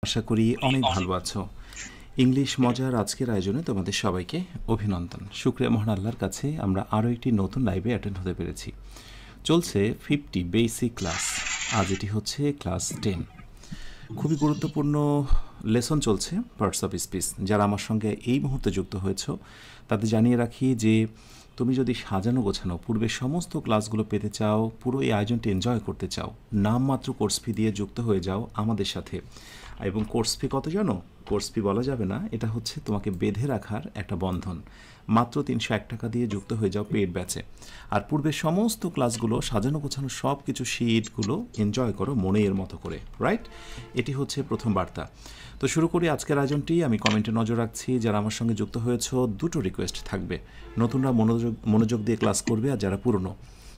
আশা করি অনেক ভালো আছো। ইংলিশ মজার আজকের আয়োজনে তোমাদের সবাইকে অভিনন্দন। শুকরিয়া মহান আল্লাহর কাছে আমরা আরও একটি নতুন লাইভে অ্যাটেন্ড হতে পেরেছি। চলছে 50 বেসিক ক্লাস। আজ এটি হচ্ছে ক্লাস 10। খুবই গুরুত্বপূর্ণ লেসন চলছে পার্টস অফ স্পিচ। যারা আমার সঙ্গে এই মুহূর্তে যুক্ত হয়েছ তাদের জানিয়ে রাখি যে তুমি যদি সাজানো গোছানো পূর্বের সমস্ত ক্লাসগুলো পেতে চাও, পুরো এই আয়োজনটি এনজয় করতে চাও, নামমাত্র কোর্স ফি দিয়ে যুক্ত হয়ে যাও আমাদের সাথে। এবং কোর্স ফি কত জানো? কোর্স ফি বলা যাবে না, এটা হচ্ছে তোমাকে বেঁধে রাখার একটা বন্ধন। মাত্র 301 টাকা দিয়ে যুক্ত হয়ে যাও পেইড ব্যাচে। আর পূর্বের সমস্ত ক্লাসগুলো সাজানো গোছানো সব কিছু শিটগুলো এনজয় করো মনের মতো করে, রাইট? এটি হচ্ছে প্রথম বার্তা। তো শুরু করি আজকের আয়োজনটি। আমি কমেন্টে নজর রাখছি, যারা আমার সঙ্গে যুক্ত হয়েছ দুটো রিকোয়েস্ট থাকবে। নতুনরা মনোযোগ দিয়ে ক্লাস করবে, আর যারা পুরনো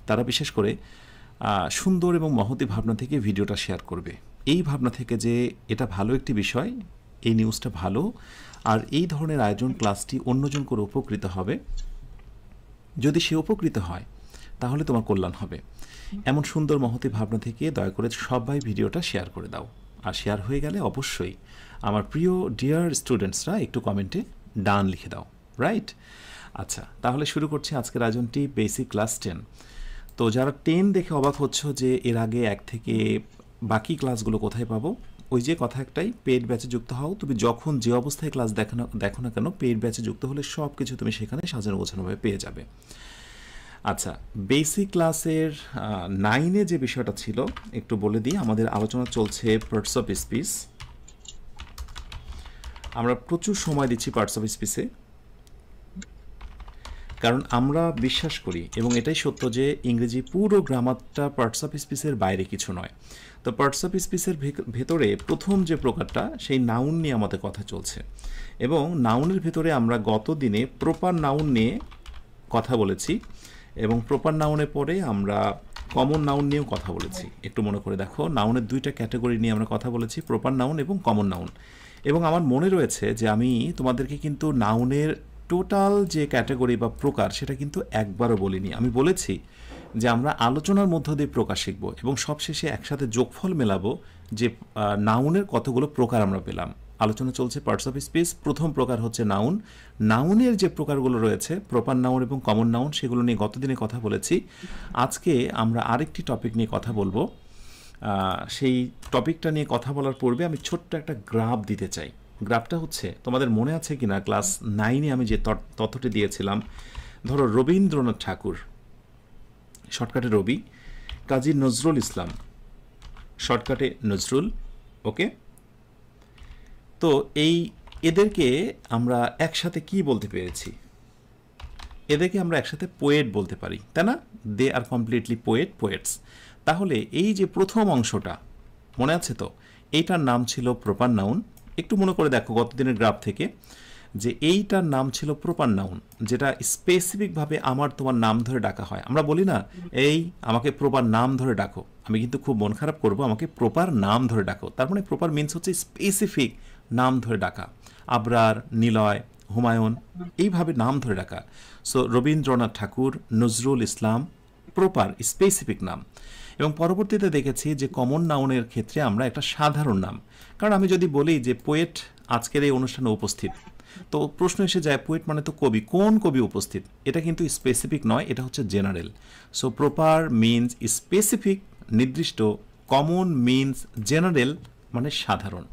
তারা বিশেষ করে সুন্দর এবং মহতী ভাবনা থেকে ভিডিওটা শেয়ার করবে। এই ভাবনা থেকে যে এটা ভালো একটি বিষয়, এই নিউজটা ভালো, আর এই ধরনের আয়োজন ক্লাসটি অন্যজন করে উপকৃত হবে। যদি সে উপকৃত হয় তাহলে তোমার কল্যাণ হবে। এমন সুন্দর মহতী ভাবনা থেকে দয়া করে সবাই ভিডিওটা শেয়ার করে দাও। আর শেয়ার হয়ে গেলে অবশ্যই আমার প্রিয় ডিয়ার স্টুডেন্টসরা একটু কমেন্টে ডান লিখে দাও, রাইট? আচ্ছা, তাহলে শুরু করছি আজকের আয়োজনটি বেসিক ক্লাস 10। তো যারা 10 দেখে অবাক হচ্ছ যে এর আগে 1 থেকে বাকি ক্লাসগুলো কোথায় পাবো, ওই যে কথা একটাই, পেইড ব্যাচে যুক্ত হও। তুমি যখন যে অবস্থায় ক্লাস দেখো না কেন, পেইড ব্যাচে যুক্ত হলে সব কিছু তুমি সেখানে সাজানো গোছানোভাবে পেয়ে যাবে। আচ্ছা, বেসিক ক্লাসের 9-এ যে বিষয়টা ছিল একটু বলে দিই। আমাদের আলোচনা চলছে পার্টস অফ স্পিচ। আমরা প্রচুর সময় দিচ্ছি পার্টস অফ স্পিচে, কারণ আমরা বিশ্বাস করি এবং এটাই সত্য যে ইংরেজি পুরো গ্রামারটা পার্টস অফ স্পিচের বাইরে কিছু নয়। তো পার্টস অফ স্পিচের ভেতরে প্রথম যে প্রকারটা, সেই নাউন নিয়ে আমাদের কথা চলছে। এবং নাউনের ভেতরে আমরা গত দিনে প্রপার নাউন নিয়ে কথা বলেছি, এবং প্রপার নাউনের পরে আমরা কমন নাউন নিয়েও কথা বলেছি। একটু মনে করে দেখো, নাউনের 2টা ক্যাটাগরি নিয়ে আমরা কথা বলেছি, প্রপার নাউন এবং কমন নাউন। এবং আমার মনে রয়েছে যে আমি তোমাদেরকে কিন্তু নাউনের টোটাল যে ক্যাটাগরি বা প্রকার সেটা কিন্তু একবারও বলিনি। আমি বলেছি যে আমরা আলোচনার মধ্য দিয়ে প্রকার শিখব এবং সবশেষে একসাথে যোগফল মেলাবো যে নাউনের কতগুলো প্রকার আমরা পেলাম। আলোচনা চলছে পার্টস অফ স্পিচ। প্রথম প্রকার হচ্ছে নাউন। নাউনের যে প্রকারগুলো রয়েছে, প্রপার নাউন এবং কমন নাউন, সেগুলো নিয়ে গতদিনে কথা বলেছি। আজকে আমরা আরেকটি টপিক নিয়ে কথা বলবো। সেই টপিকটা নিয়ে কথা বলার পূর্বে আমি ছোট্ট একটা গ্রাফ দিতে চাই। গ্রাফটা হচ্ছে, তোমাদের মনে আছে কিনা ক্লাস 9-এ আমি যে তথ্যটি দিয়েছিলাম, ধরো রবীন্দ্রনাথ ঠাকুর, শর্টকাটে রবি, কাজী নজরুল ইসলাম, শর্টকাটে নজরুল, ওকে? তো এদেরকে আমরা একসাথে কি বলতে পেরেছি? এদেরকে আমরা একসাথে পোয়েট বলতে পারি, তাই না? দে আর কমপ্লিটলি পোয়েটস। তাহলে এই যে প্রথম অংশটা মনে আছে তো, এইটার নাম ছিল প্রপার নাউন। একটু মনে করে দেখো গতদিনের গ্রাফ থেকে যে এইটার নাম ছিল প্রপার নাউন, যেটা স্পেসিফিকভাবে আমার তোমার নাম ধরে ডাকা হয়। আমরা বলি না, এই আমাকে প্রপার নাম ধরে ডাকো, আমি কিন্তু খুব মন খারাপ করবো, আমাকে প্রপার নাম ধরে ডাকো। তার মানে প্রপার মিনস হচ্ছে স্পেসিফিক নাম ধরে ডাকা। আবরার, নিলয়, হুমায়ুন, এইভাবে নাম ধরে ডাকা। সো রবীন্দ্রনাথ ঠাকুর, নজরুল ইসলাম, প্রপার স্পেসিফিক নাম। এবং পরবর্তীতে দেখেছি যে কমন নাউনের ক্ষেত্রে আমরা একটা সাধারণ নাম। কারণ আমি যদি বলি যে পোয়েট আজকের এই অনুষ্ঠানে উপস্থিত, তো প্রশ্ন এসে যায় পোয়েট মানে তো কবি, কোন কবি উপস্থিত? এটা কিন্তু স্পেসিফিক নয়, এটা হচ্ছে general. So proper means specific, নির্দিষ্ট। কমন মিনস জেনারেল, মানে সাধারণ।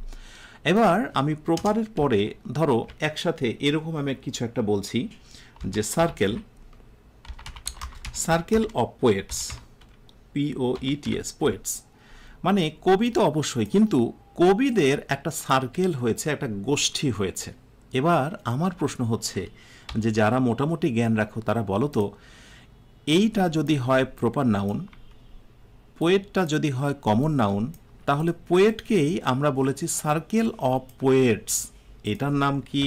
এবার আমি প্রপারের পরে ধরো একসাথে এরকম আমি কিছু একটা বলছি যে circle of poets, POETS, poets মানে কবি তো অবশ্যই, কিন্তু কবিদের একটা সার্কেল হয়েছে, একটা গোষ্ঠী হয়েছে। এবার আমার প্রশ্ন হচ্ছে যে যারা মোটামুটি জ্ঞান রাখো তারা বলো তো, এইটা যদি হয় প্রপার নাউন, পোয়েটটা যদি হয় কমন নাউন, তাহলে পোয়েটকেই আমরা বলেছি সার্কেল অফ পোয়েটস। এটার নাম কি?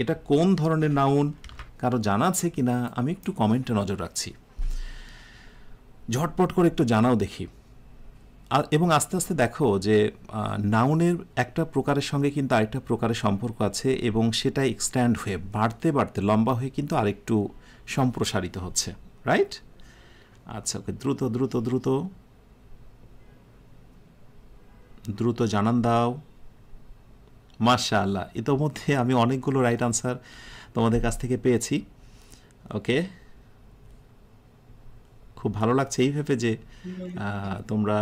এটা কোন ধরনের নাউন? কারো জানা আছে কিনা? আমি একটু কমেন্টে নজর রাখছি, ঝটপট করে একটু জানাও দেখি। এবং আস্তে আস্তে দেখো যে নাউনের একটা প্রকারের সঙ্গে কিন্তু আরেকটা প্রকারের সম্পর্ক আছে, এবং সেটা এক্সট্যান্ড হয়ে বাড়তে বাড়তে লম্বা হয়ে কিন্তু আরেকটু সম্প্রসারিত হচ্ছে, রাইট? আচ্ছা, ওকে, দ্রুত দ্রুত দ্রুত দ্রুত জানান দাও। মাশাআল্লাহ, ইতোমধ্যে আমি অনেকগুলো রাইট আনসার তোমাদের কাছ থেকে পেয়েছি। ওকে, খুব ভালো লাগছে এই ভেবে যে তোমরা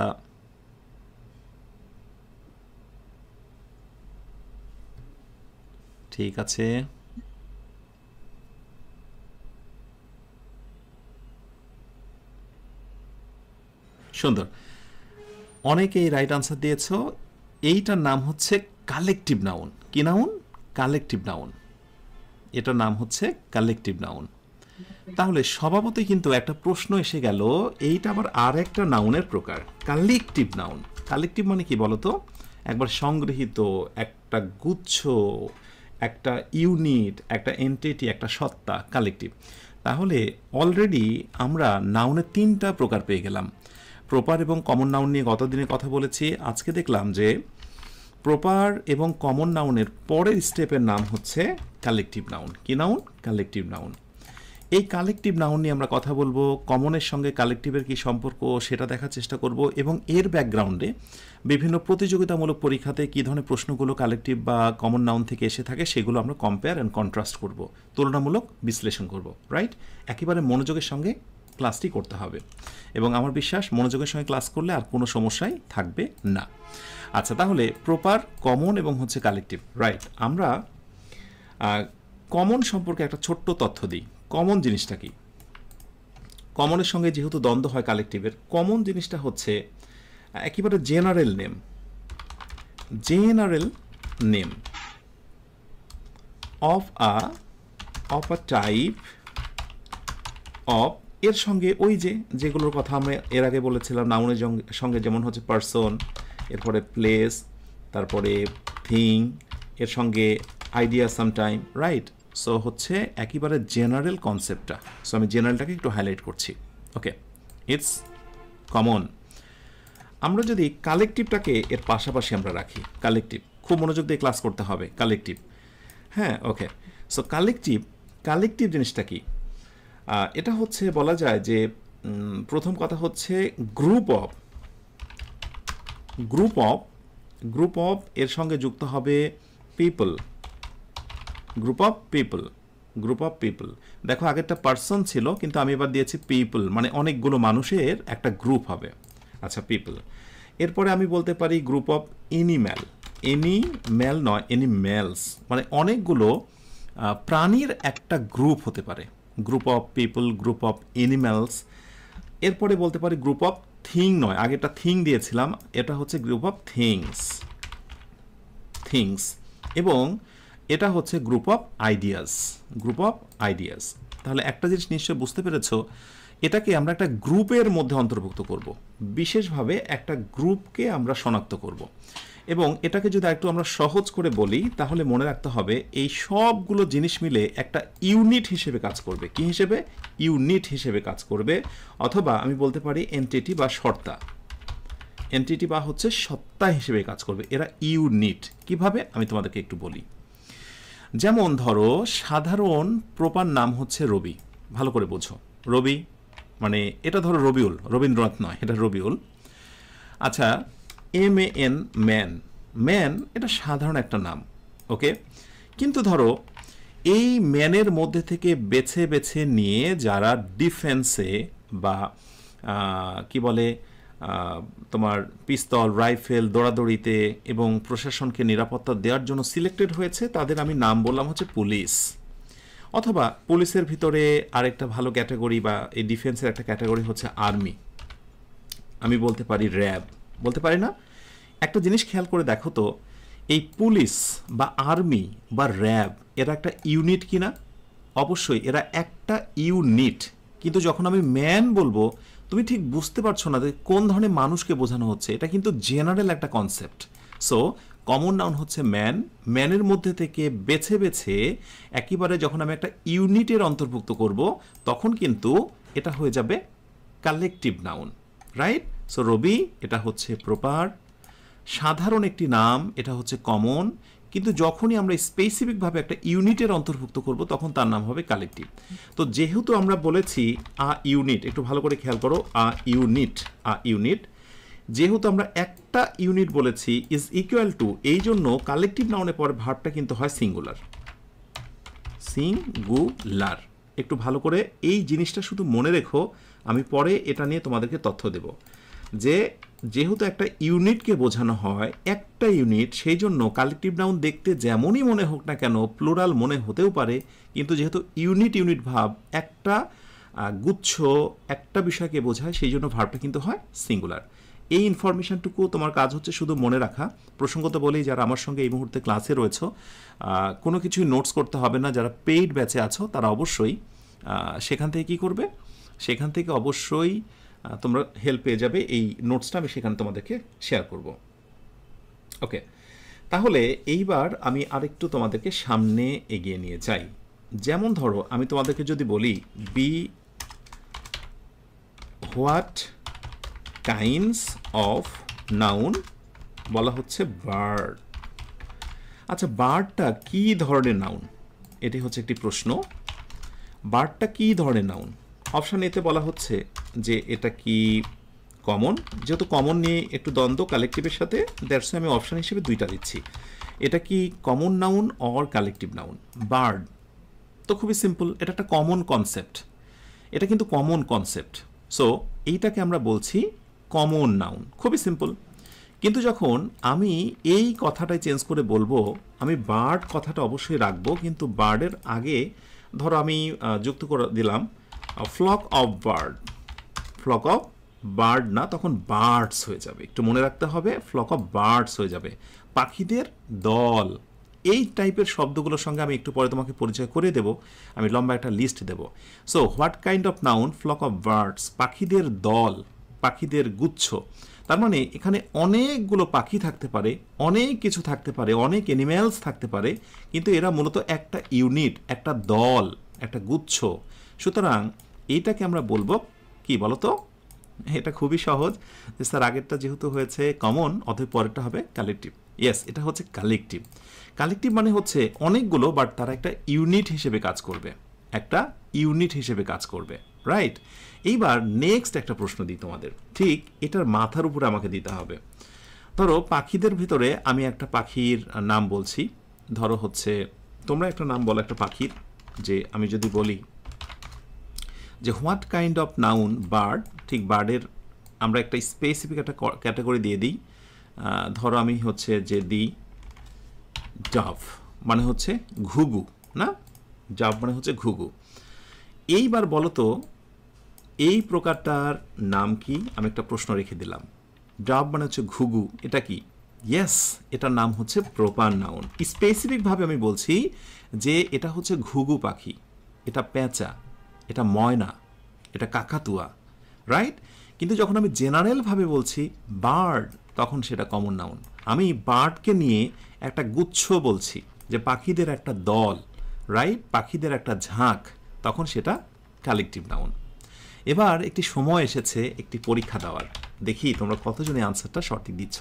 ঠিক আছে। সুন্দর, অনেকেই রাইট আনসার দিয়েছ। এইটার নাম হচ্ছে কালেকটিভ নাউন। কি নাউন? Collective noun. এটার নাম হচ্ছে কালেকটিভ নাউন। তাহলে স্বভাবতই কিন্তু একটা প্রশ্ন এসে গেল, এইটা আবার আর একটা নাউনের প্রকার, কালেকটিভ নাউন। কালেকটিভ মানে কি বলতো? একবার সংগৃহীত, একটা গুচ্ছ, একটা ইউনিট, একটা এন্টিটি, একটা সত্তা, কালেকটিভ। তাহলে অলরেডি আমরা নাউনের 3টা প্রকার পেয়ে গেলাম। প্রপার এবং কমন নাউন নিয়ে গতদিনে কথা বলেছি। আজকে দেখলাম যে প্রপার এবং কমন নাউনের পরের স্টেপের নাম হচ্ছে কালেকটিভ নাউন। কি নাউন? Collective noun. এই কালেকটিভ নাউন নিয়ে আমরা কথা বলবো, কমনের সঙ্গে কালেকটিভের কি সম্পর্ক সেটা দেখার চেষ্টা করব, এবং এর ব্যাকগ্রাউন্ডে বিভিন্ন প্রতিযোগিতামূলক পরীক্ষাতে কী ধরনের প্রশ্নগুলো কালেকটিভ বা কমন নাউন থেকে এসে থাকে সেগুলো আমরা কম্পেয়ার অ্যান্ড কন্ট্রাস্ট করব, তুলনামূলক বিশ্লেষণ করব। রাইট? একেবারে মনোযোগের সঙ্গে ক্লাসটি করতে হবে, এবং আমার বিশ্বাস মনোযোগের সঙ্গে ক্লাস করলে আর কোনো সমস্যাই থাকবে না। আচ্ছা, তাহলে প্রপার, কমন এবং হচ্ছে কালেকটিভ। রাইট, আমরা কমন সম্পর্কে একটা ছোট্ট তথ্য দিই। কমন জিনিসটা কি? কমনের সঙ্গে যেহেতু দ্বন্দ্ব হয় কালেকটিভের, কমন জিনিসটা হচ্ছে একেবারে general name. General name of a type of, এর সঙ্গে ওই যেগুলোর কথা আমরা এর আগে বলেছিলাম, নাউনের সঙ্গে যেমন হচ্ছে পারসন, এরপরে প্লেস, তারপরে থিং, এর সঙ্গে আইডিয়া সামটাইম। রাইট? সো হচ্ছে একেবারে জেনারেল কনসেপ্টটা। সো আমি জেনারেলটাকে একটু হাইলাইট করছি। ওকে, ইটস কমন। আমরা যদি কালেকটিভটাকে এর পাশাপাশি আমরা রাখি, কালেকটিভ খুব মনোযোগ দিয়ে ক্লাস করতে হবে। কালেকটিভ, হ্যাঁ, ওকে। সো কালেকটিভ জিনিসটা কি? এটা হচ্ছে বলা যায় যে প্রথম কথা হচ্ছে গ্রুপ অফ এর সঙ্গে যুক্ত হবে পিপল। Group of people. দেখো, আগেরটা পার্সন ছিল, কিন্তু আমি এবার দিয়েছি পিপল, মানে অনেকগুলো মানুষের একটা গ্রুপ হবে। আচ্ছা, পিপল। এরপরে আমি বলতে পারি গ্রুপ অফ এনিম্যাল। এনিম্যাল নয়, এনিম্যালস, মানে অনেকগুলো প্রাণীর একটা গ্রুপ হতে পারে। Group of people, group of animals. এরপরে বলতে পারি গ্রুপ অফ থিং, নয়, আগেটা থিং দিয়েছিলাম, এটা হচ্ছে গ্রুপ অফ থিংস। এবং এটা হচ্ছে গ্রুপ অফ আইডিয়াস। তাহলে একটা জিনিস নিশ্চয়ই বুঝতে পেরেছ, এটাকে আমরা একটা গ্রুপের মধ্যে অন্তর্ভুক্ত করব, বিশেষভাবে একটা গ্রুপকে আমরা শনাক্ত করব। এবং এটাকে যদি একটু আমরা সহজ করে বলি, তাহলে মনে রাখতে হবে এই সবগুলো জিনিস মিলে একটা ইউনিট হিসেবে কাজ করবে। কি হিসেবে? ইউনিট হিসেবে কাজ করবে, অথবা আমি বলতে পারি এন্টিটি বা সত্তা হিসেবে কাজ করবে। এরা ইউনিট। কিভাবে? আমি তোমাদেরকে একটু বলি। যেমন ধরো, সাধারণ প্রপার নাম হচ্ছে রবি। ভালো করে বোঝো, রবি মানে এটা ধরো রবিউল, রবীন্দ্রনাথ নয়, এটা রবিউল। আচ্ছা, MAN, ম্যান, এটা সাধারণ একটা নাম। ওকে, কিন্তু ধরো এই ম্যানের মধ্যে থেকে বেছে বেছে নিয়ে যারা ডিফেন্সে বা কি বলে তোমার পিস্তল, রাইফেল, দৌড়াদৌড়িতে এবং প্রশাসনকে নিরাপত্তা দেওয়ার জন্য সিলেক্টেড হয়েছে, তাদের আমি নাম বললাম হচ্ছে পুলিশ। অথবা পুলিশের ভিতরে আরেকটা ভালো ক্যাটাগরি বা এই ডিফেন্সের একটা ক্যাটাগরি হচ্ছে আর্মি। আমি বলতে পারি র্যাব, বলতে পারি না? একটা জিনিস খেয়াল করে দেখো তো, এই পুলিশ বা আর্মি বা র্যাব এরা একটা ইউনিট কিনা? অবশ্যই এরা একটা ইউনিট। কিন্তু যখন আমি ম্যান বলবো, তুমি ঠিক বুঝতে পারছো না যে কোন ধরনের মানুষকে বোঝানো হচ্ছে। এটা কিন্তু জেনারেল একটা কনসেপ্ট। সো কমন নাউন হচ্ছে ম্যান। ম্যানের মধ্যে থেকে বেছে বেছে একেবারে যখন আমি একটা ইউনিটের অন্তর্ভুক্ত করব, তখন কিন্তু এটা হয়ে যাবে কালেকটিভ নাউন। রাইট? সো রবি, এটা হচ্ছে প্রপার, সাধারণ একটি নাম, এটা হচ্ছে কমন। কিন্তু যখনই আমরা স্পেসিফিকভাবে একটা ইউনিটের অন্তর্ভুক্ত করব, তখন তার নাম হবে কালেকটিভ। তো যেহেতু আমরা বলেছি আ ইউনিট, একটু ভালো করে খেয়াল করো, আ ইউনিট, যেহেতু আমরা একটা ইউনিট বলেছি ইজ ইকুয়াল টু, এই জন্য কালেকটিভ নাউনের পর ভার্বটা কিন্তু হয় সিঙ্গুলার। সিঙ্গুলার, একটু ভালো করে এই জিনিসটা শুধু মনে রেখো, আমি পরে এটা নিয়ে তোমাদেরকে তথ্য দেব যে যেহেতু একটা ইউনিটকে বোঝানো হয়, একটা ইউনিট, সেই জন্য কালেকটিভ নাউন দেখতে যেমনই মনে হোক না কেন প্লুরাল মনে হতেও পারে, কিন্তু যেহেতু ইউনিট ইউনিট ভাব, একটা গুচ্ছ একটা বিষয়কে বোঝায়, সেই জন্য ভার্বটা কিন্তু হয় সিঙ্গুলার। এই ইনফরমেশনটুকু তোমার কাজ হচ্ছে শুধু মনে রাখা। প্রসঙ্গত বলেই, যারা আমার সঙ্গে এই মুহূর্তে ক্লাসে রয়েছে কোনো কিছুই নোটস করতে হবে না, যারা পেইড ব্যাচে আছো তারা অবশ্যই সেখান থেকে কী করবে, সেখান থেকে অবশ্যই তোমরা হেল্প পেয়ে যাবে। এই নোটসটা আমি সেখানে তোমাদেরকে শেয়ার করব। ওকে, তাহলে এইবার আমি আরেকটু তোমাদেরকে সামনে এগিয়ে নিয়ে যাই। যেমন ধরো আমি তোমাদেরকে যদি বলি be what kinds of noun, বলা হচ্ছে বার্ড। আচ্ছা, বার্ডটা কী ধরনের নাউন, এটি হচ্ছে একটি প্রশ্ন। বার্ডটা কী ধরনের নাউন? অপশান এতে বলা হচ্ছে যে এটা কি কমন, যেহেতু কমন নিয়ে একটু দ্বন্দ্ব কালেকটিভের সাথে, দ্যাটস আমি অপশান হিসেবে দুইটা দিচ্ছি। এটা কি common noun or collective noun? Bird তো খুবই সিম্পল, এটা একটা কমন কনসেপ্ট, এটা কিন্তু কমন কনসেপ্ট। সো এইটাকে আমরা বলছি কমন নাউন, খুবই সিম্পল। কিন্তু যখন আমি এই কথাটাই চেঞ্জ করে বলবো, আমি বার্ড কথাটা অবশ্যই রাখবো, কিন্তু বার্ডের আগে ধরো আমি যুক্ত করে দিলাম flock of bird. Flock of bird না, তখন বার্ডস হয়ে যাবে, একটু মনে রাখতে হবে, ফ্লক অফ বার্ডস হয়ে যাবে, পাখিদের দল। এই টাইপের শব্দগুলোর সঙ্গে আমি একটু পরে তোমাকে পরিচয় করে দেব, আমি লম্বা একটা লিস্ট দেব। So what kind of noun? Flock of birds, পাখিদের দল, পাখিদের গুচ্ছ। তার মানে এখানে অনেকগুলো পাখি থাকতে পারে, অনেক কিছু থাকতে পারে, অনেক অ্যানিম্যালস থাকতে পারে, কিন্তু এরা মূলত একটা ইউনিট, একটা দল, একটা গুচ্ছ। সুতরাং এইটাকে আমরা বলবো কি বলতো? এটা খুবই সহজ যে স্যার আগেরটা যেহেতু হয়েছে কমন, অতএব পরেরটা হবে কালেকটিভ। ইয়েস, এটা হচ্ছে কালেকটিভ। কালেকটিভ মানে হচ্ছে অনেকগুলো, বাট তারা একটা ইউনিট হিসেবে কাজ করবে, একটা ইউনিট হিসেবে কাজ করবে, রাইট? এইবার নেক্সট একটা প্রশ্ন দিই তোমাদের, ঠিক এটার মাথার উপরে আমাকে দিতে হবে। ধরো পাখিদের ভিতরে আমি একটা পাখির নাম বলছি, ধরো হচ্ছে তোমরা একটা নাম বলো একটা পাখির, যে আমি যদি বলি যে what kind of noun bird, ঠিক বার্ডের আমরা একটা স্পেসিফিক একটা ক্যাটাগরি দিয়ে দিই। ধরো আমি হচ্ছে যে দিই ডাভ, মানে হচ্ছে ঘুঘু, না? ডাভ মানে হচ্ছে ঘুঘু। এইবার বলো তো এই প্রকারটার নাম কি? আমি একটা প্রশ্ন রেখে দিলাম। ডাভ মানে হচ্ছে ঘুঘু, এটা কি? ইয়েস, এটার নাম হচ্ছে প্রপার নাউন। স্পেসিফিকভাবে আমি বলছি যে এটা হচ্ছে ঘুঘু পাখি, এটা পেঁচা, এটা ময়না, এটা কাকাতুয়া, রাইট? কিন্তু যখন আমি জেনারেলভাবে বলছি বার্ড, তখন সেটা কমন নাউন। আমি বার্ডকে নিয়ে একটা গুচ্ছ বলছি, যে পাখিদের একটা দল, রাইট, পাখিদের একটা ঝাঁক, তখন সেটা কালেকটিভ নাউন। এবার একটি সময় এসেছে একটি পরীক্ষা দেওয়ার, দেখি তোমরা কতজনে আনসারটা সঠিক দিচ্ছ।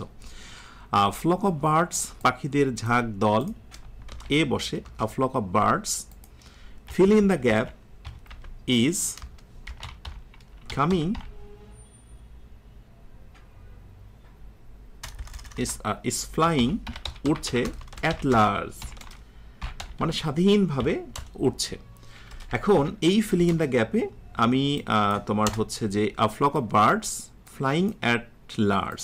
ফ্লক অফ বার্ডস, পাখিদের ঝাঁক দল, এ বসে a flock of birds, fill in the gap is coming is flying, উড়ছে, at large মানে স্বাধীনভাবে উড়ছে। এখন এই ফিলিং ইন দ্য গ্যাপে আমি তোমার হচ্ছে যে a flock of birds flying at large,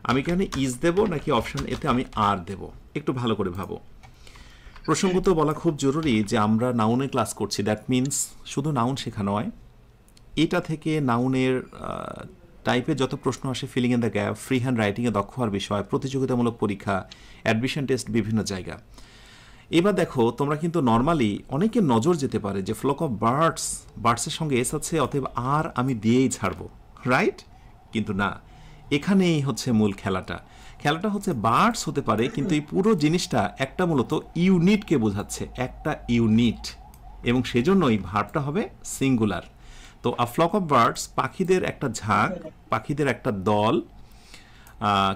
আমি এখানে ইজ দেব নাকি অপশন এতে আমি আর দেব? একটু ভালো করে ভাবো। প্রসঙ্গত বলা খুব জরুরি যে আমরা নাউনে ক্লাস করছি, দ্যাট মিনস শুধু নাউন শেখা নয়, এটা থেকে নাউনের টাইপে যত প্রশ্ন আসে, filling in the gap, free hand রাইটিংয়ে দক্ষ হওয়ার বিষয়, প্রতিযোগিতামূলক পরীক্ষা, অ্যাডমিশন টেস্ট, বিভিন্ন জায়গা। এবার দেখো তোমরা কিন্তু নর্মালি অনেকের নজর যেতে পারে যে ফ্লক অফ বার্ডস, বার্ডসের সঙ্গে এস আছে, অতএব আর আমি দিয়েই ছাড়বো, রাইট? কিন্তু না, এখানেই হচ্ছে মূল খেলাটা। খেলাটা হচ্ছে বার্ডস হতে পারে, কিন্তু এই পুরো জিনিসটা একটা মূলত ইউনিটকে বোঝাচ্ছে, একটা ইউনিট, এবং সেজন্যই ভার্বটা হবে সিঙ্গুলার। তো আ ফ্লক অফ বার্ডস, পাখিদের একটা ঝাঁক, পাখিদের একটা দল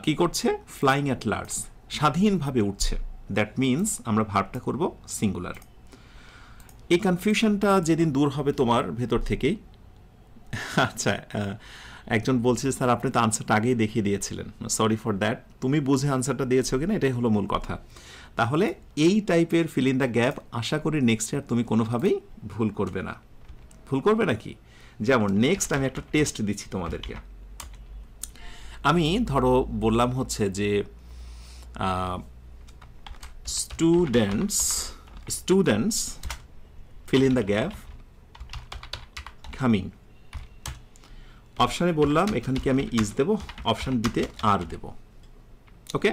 কি করছে? ফ্লাইং অ্যাট লার্জ, স্বাধীনভাবে উঠছে, দ্যাট মিনস আমরা ভার্বটা করব সিঙ্গুলার। এই কনফিউশনটা যেদিন দূর হবে তোমার ভেতর থেকেই, আচ্ছা একজন বলছে স্যার আপনি তো আনসারটা আগেই দেখিয়ে দিয়েছিলেন। সরি ফর দ্যাট, তুমি বুঝে আনসারটা দিয়েছো কিনা এটাই হলো মূল কথা। তাহলে এই টাইপের ফিল ইন দ্য গ্যাপ আশা করি নেক্সট ইয়ার তুমি কোনোভাবেই ভুল করবে না। ভুল করবে নাকি? যেমন নেক্সট আমি একটা টেস্ট দিচ্ছি তোমাদেরকে। আমি ধরো বললাম হচ্ছে যে students feel in the gap coming. অপশানে বললাম এখানে কি আমি ইজ দেব, অপশান বিতে আর দেব। ওকে,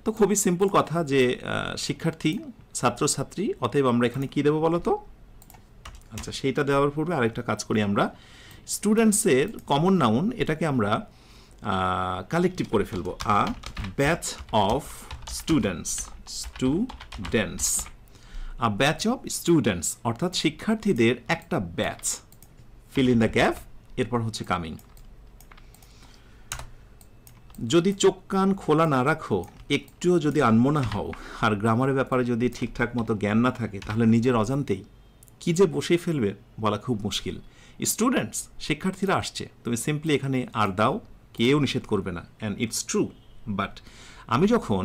তো খুবই সিম্পল কথা যে শিক্ষার্থী ছাত্রছাত্রী, অতএব আমরা এখানে কি দেবো বলো তো? আচ্ছা, সেইটা দেওয়ার পূর্বে আরেকটা কাজ করি আমরা। স্টুডেন্টসের কমন নাউন এটাকে আমরা কালেকটিভ করে ফেলবো। A batch of students, a batch of students অর্থাৎ শিক্ষার্থীদের একটা batch. Fill in the gap, এরপর হচ্ছে কামিং। যদি চোখ কান খোলা না রাখো, একটুও যদি আনমনা হও, আর গ্রামারের ব্যাপারে যদি ঠিকঠাক মতো জ্ঞান না থাকে, তাহলে নিজের অজান্তেই কি যে বসে ফেলবে বলা খুব মুশকিল। স্টুডেন্টস শিক্ষার্থীরা আসছে, তুমি সিম্পলি এখানে আর দাও, কেউ নিষেধ করবে না, অ্যান্ড ইটস ট্রু। বাট আমি যখন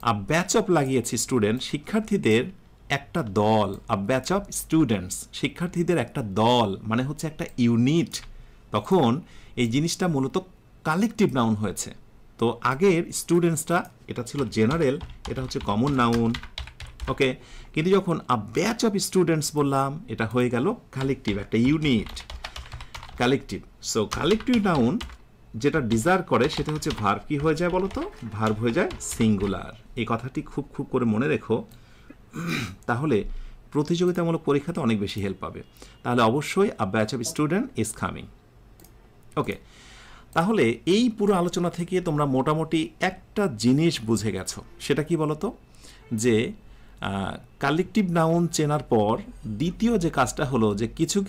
আ ব্যাচ অফ লাগিয়েছি স্টুডেন্ট, শিক্ষার্থীদের একটা দল, আ ব্যাচ অফ স্টুডেন্টস শিক্ষার্থীদের একটা দল মানে হচ্ছে একটা ইউনিট, তখন এই জিনিসটা মূলত কালেকটিভ নাউন হয়েছে। তো আগের স্টুডেন্টসটা এটা ছিল জেনারেল, এটা হচ্ছে কমন নাউন। ওকে, কিন্তু যখন আ ব্যাচ অফ স্টুডেন্টস বললাম, এটা হয়ে গেল কালেকটিভ, একটা unit, collective. So collective noun যেটা ডিজার্ভ করে সেটা হচ্ছে ভার্ব কি হয়ে যায় বলো তো? ভার্ব হয়ে যায় সিঙ্গুলার। এই কথাটি খুব খুব করে মনে রেখো, তাহলে প্রতিযোগিতামূলক পরীক্ষাতে অনেক বেশি হেল্প পাবে। তাহলে অবশ্যই a batch of student is coming. Okay, তাহলে এই পুরো আলোচনা থেকে তোমরা মোটামুটি একটা জিনিস বুঝে গেছো, সেটা কি বলো তো? যে কালেকটিভ নাউন চেনার পর দ্বিতীয় যে কাজটা হলো যে কিছু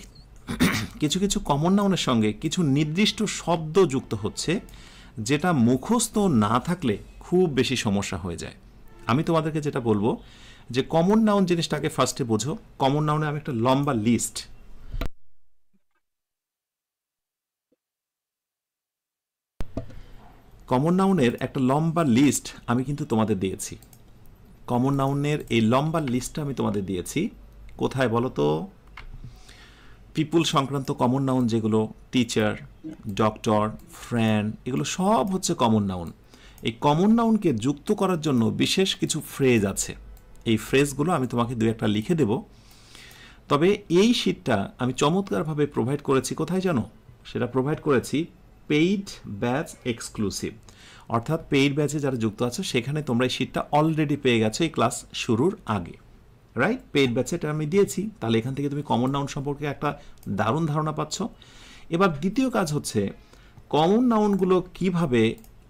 কিছু কিছু কমন নাউনের সঙ্গে কিছু নির্দিষ্ট শব্দ যুক্ত হচ্ছে, যেটা মুখস্থ না থাকলে খুব বেশি সমস্যা হয়ে যায়। আমি তোমাদেরকে যেটা বলবো যে কমন নাউন জিনিসটাকে ফার্স্টে বোঝো। কমন নাউনে আমি একটা লম্বা লিস্ট, কমন নাউনের একটা লম্বা লিস্ট আমি কিন্তু তোমাদের দিয়েছি। কমন নাউনের এই লম্বা লিস্টটা আমি তোমাদের দিয়েছি কোথায় বলো তো? পিপুল সংক্রান্ত কমন নাউন যেগুলো, টিচার, ডক্টর, ফ্রেন্ড, এগুলো সব হচ্ছে কমন নাউন। এই কমন নাউনকে যুক্ত করার জন্য বিশেষ কিছু ফ্রেজ আছে। এই ফ্রেজগুলো আমি তোমাকে দু একটা লিখে দেব। তবে এই শীটটা আমি চমৎকারভাবে প্রোভাইড করেছি কোথায় জানো? সেটা প্রোভাইড করেছি পেইড ব্যাচ এক্সক্লুসিভ, অর্থাৎ পেইড ব্যাচে যারা যুক্ত আছে সেখানে তোমরা এই শীটটা অলরেডি পেয়ে গেছো এই ক্লাস শুরুর আগে, রাইট? পেইড ব্যাচেটা আমি দিয়েছি, তাহলে এখান থেকে তুমি কমন নাউন সম্পর্কে একটা দারুণ ধারণা পাচ্ছ। এবার দ্বিতীয় কাজ হচ্ছে কমন নাউনগুলো কিভাবে,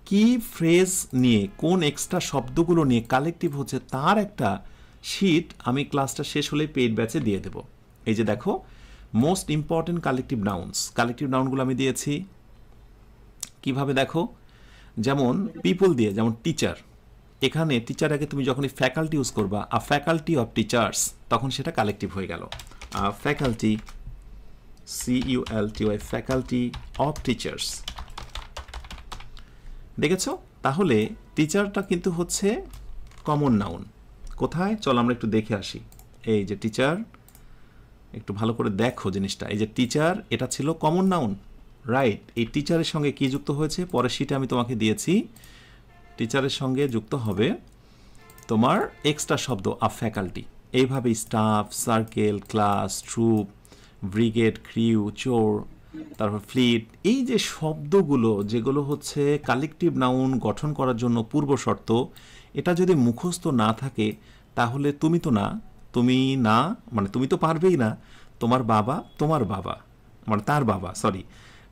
কি ফ্রেজ নিয়ে, কোন এক্সট্রা শব্দগুলো নিয়ে কালেকটিভ হচ্ছে তার একটা শীট আমি ক্লাসটা শেষ হলেই পেইড ব্যাচে দিয়ে দেব। এই যে দেখো, মোস্ট ইম্পর্টেন্ট কালেকটিভ নাউনগুলো আমি দিয়েছি। কিভাবে দেখো? যেমন পিপল দিয়ে, যেমন টিচার, এখানে টিচার আগে তুমি যখনই ফ্যাকাল্টি ইউজ করবা, আ ফ্যাকাল্টি অফ টিচার্স, তখন সেটা কালেকটিভ হয়ে গেল। A faculty, CULTY, faculty of teachers. দেখেছো? তাহলে টিচারটা কিন্তু হচ্ছে কমন নাউন। কোথায়? চলো আমরা একটু দেখে আসি। এই যে টিচার, একটু ভালো করে দেখো জিনিসটা। এই যে টিচার, এটা ছিল কমন নাউন, রাইট? এই টিচারের সঙ্গে কি যুক্ত হয়েছে? পরের শীটে আমি তোমাকে দিয়েছি। টিচারের সঙ্গে যুক্ত হবে তোমার এক্সট্রা শব্দ আ ফ্যাকাল্টি। এইভাবে staff, circle, class, troupe, brigade, crew, চোর, তারপর ফ্লিট, এই যে শব্দগুলো যেগুলো হচ্ছে কালেকটিভ নাউন গঠন করার জন্য পূর্ব শর্ত, এটা যদি মুখস্থ না থাকে তাহলে তুমি তো পারবেই না। তোমার বাবা মানে তার বাবা, সরি,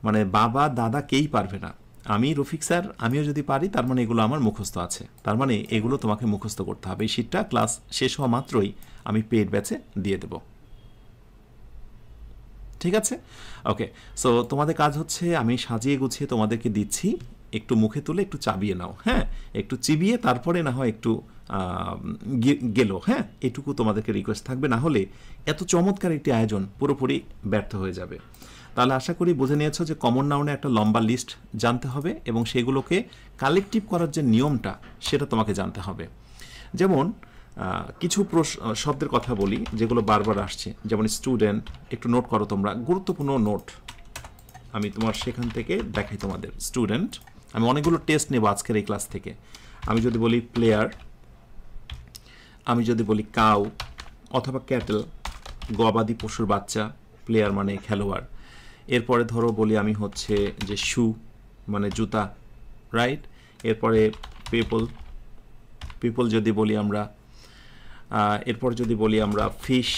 মানে বাবা দাদা কেই পারবে না। আমি রফিক স্যার, আমিও যদি পারি, তার মানে এগুলো আমার মুখস্থ আছে, তার মানে এগুলো তোমাকে মুখস্থ করতে হবে। এই শীটটা ক্লাস শেষ হওয়া মাত্রই আমি পেইড ব্যাচে দিয়ে দেব, ঠিক আছে? ওকে, সো তোমাদের কাজ হচ্ছে আমি সাজিয়ে গুছিয়ে তোমাদেরকে দিচ্ছি, একটু মুখে তুলে একটু চাবিয়ে নাও, হ্যাঁ, একটু চিবিয়ে তারপরে না হয় একটু গেল, হ্যাঁ, এটুকু তোমাদেরকে রিকোয়েস্ট থাকবে, না হলে এত চমৎকার একটি আয়োজন পুরোপুরি ব্যর্থ হয়ে যাবে। তাহলে আশা করি বুঝে নিয়েছো যে কমন নাউনে একটা লম্বা লিস্ট জানতে হবে এবং সেগুলোকে কালেকটিভ করার যে নিয়মটা সেটা তোমাকে জানতে হবে। যেমন কিছু শব্দের কথা বলি যেগুলো বারবার আসছে, যেমন স্টুডেন্ট। একটু নোট করো তোমরা, গুরুত্বপূর্ণ নোট আমি তোমার সেখান থেকে দেখাই তোমাদের। স্টুডেন্ট, আমি অনেকগুলো টেস্ট নেব আজকের এই ক্লাস থেকে। আমি যদি বলি প্লেয়ার, আমি যদি বলি কাউ অথবা ক্যাটেল, গবাদি পশুর বাচ্চা, প্লেয়ার মানে খেলোয়াড়। এরপরে ধরো বলি আমি হচ্ছে যে শু মানে জুতা, রাইট। এরপরে পিপল, পিপল যদি বলি আমরা, এরপর যদি বলি আমরা ফিশ,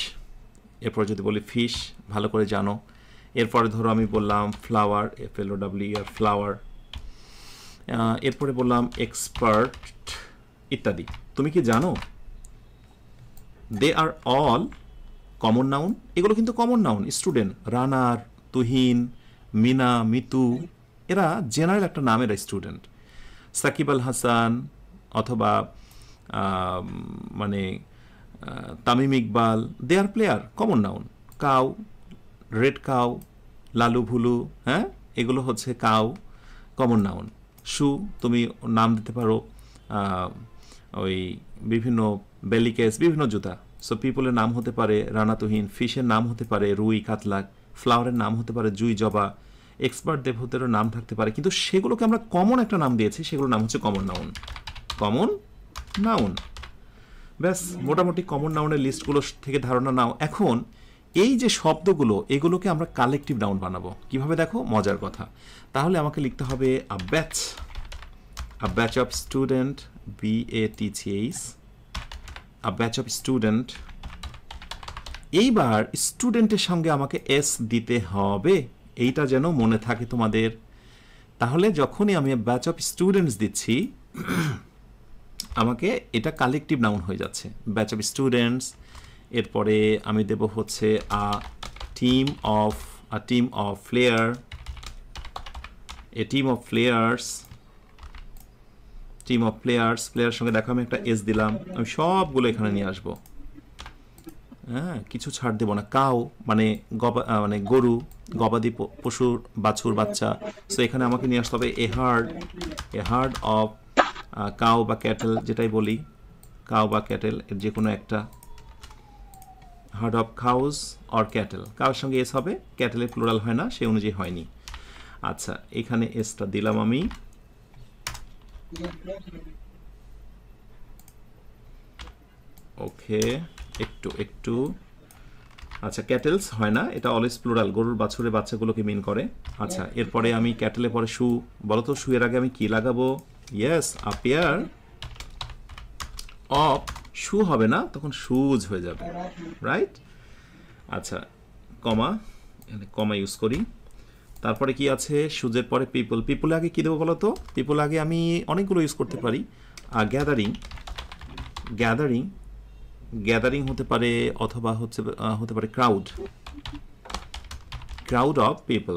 এরপর যদি বলি ফিশ ভালো করে জানো। এরপরে ধরো আমি বললাম ফ্লাওয়ার, FLOWER ফ্লাওয়ার। এরপরে বললাম এক্সপার্ট ইত্যাদি। তুমি কি জানো দে আর অল কমন নাউন? এগুলো কিন্তু কমন নাউন। স্টুডেন্ট, রানার, তুহিন, মিনা, মিতু, এরা জেনারেল একটা নাম, এরা স্টুডেন্ট। সাকিব আল হাসান অথবা মানে Tamim Iqbal, they are player, common noun. Cow, red cow, Lalu Bhulu, হ্যাঁ, এগুলো হচ্ছে কাউ, কমন নাউন। শু, তুমি নাম দিতে পারো ওই বিভিন্ন বেলিকেস, বিভিন্ন জুতা। সো পিপলের নাম হতে পারে রানা তুহিন, ফিশের নাম হতে পারে রুই কাতলা, ফ্লাওয়ারের নাম হতে পারে জুই জবা, এক্সপার্ট দেবহূতেরও নাম থাকতে পারে, কিন্তু সেগুলোকে আমরা কমন একটা নাম দিয়েছি, সেগুলোর নাম হচ্ছে কমন নাউন। কমন নাউন, ব্যাস। মোটামুটি কমন নাউনের লিস্টগুলো থেকে ধারণা নাও। এখন এই যে শব্দগুলো, এগুলোকে আমরা কালেকটিভ নাউন বানাবো কিভাবে দেখো, মজার কথা। তাহলে আমাকে লিখতে হবে a batch of student, BATCH, a batch of student. এইবার স্টুডেন্টের সঙ্গে আমাকে এস দিতে হবে, এইটা যেন মনে থাকে তোমাদের। তাহলে যখনই আমি ব্যাচ অফ স্টুডেন্টস দিচ্ছি আমাকে এটা কালেকটিভ নাউন হয়ে যাচ্ছে, ব্যাচ অফ স্টুডেন্টস। এরপরে আমি দেব হচ্ছে a team of player, a team of players, player সঙ্গে দেখো আমি একটা এস দিলাম। আমি সবগুলো এখানে নিয়ে আসবো, হ্যাঁ, কিছু ছাড় দেবো না। কাউ মানে মানে গরু, গবাদি পশুর বাছুর বাচ্চা। সো এখানে আমাকে নিয়ে আসতে হবে এ হার্ড অফ কাউ বা ক্যাটেল, যেটাই বলি কাউ বা ক্যাটেল, এর যে কোনো একটা। Herd of cows or cattle, কাউর সঙ্গে এস হবে, ক্যাটেলের প্লুরাল হয় না, সে অনুযায়ী হয়নি। আচ্ছা, এখানে এসটা দিলাম আমি। ওকে, একটু আচ্ছা, ক্যাটেলস হয় না, এটা অলওয়েজ প্লুরাল, গরুর বাছুরের বাচ্চাগুলোকে মিন করে। আচ্ছা, এরপরে আমি ক্যাটেলের পরে শু, বলো তো শু এর আগে আমি কি লাগাবো? ইয়েস, আ পেয়ার অফ, শু হবে না, তখন শুজ হয়ে যাবে, রাইট। আচ্ছা, কমা ইউজ করি। তারপরে কি আছে, শুজের পরে পিপল, পিপলে আগে কি দেবো বলো তো? পিপল আগে আমি অনেকগুলো ইউজ করতে পারি। গ্যাদারিং হতে পারে, অথবা হতে পারে ক্রাউড অফ পিপল।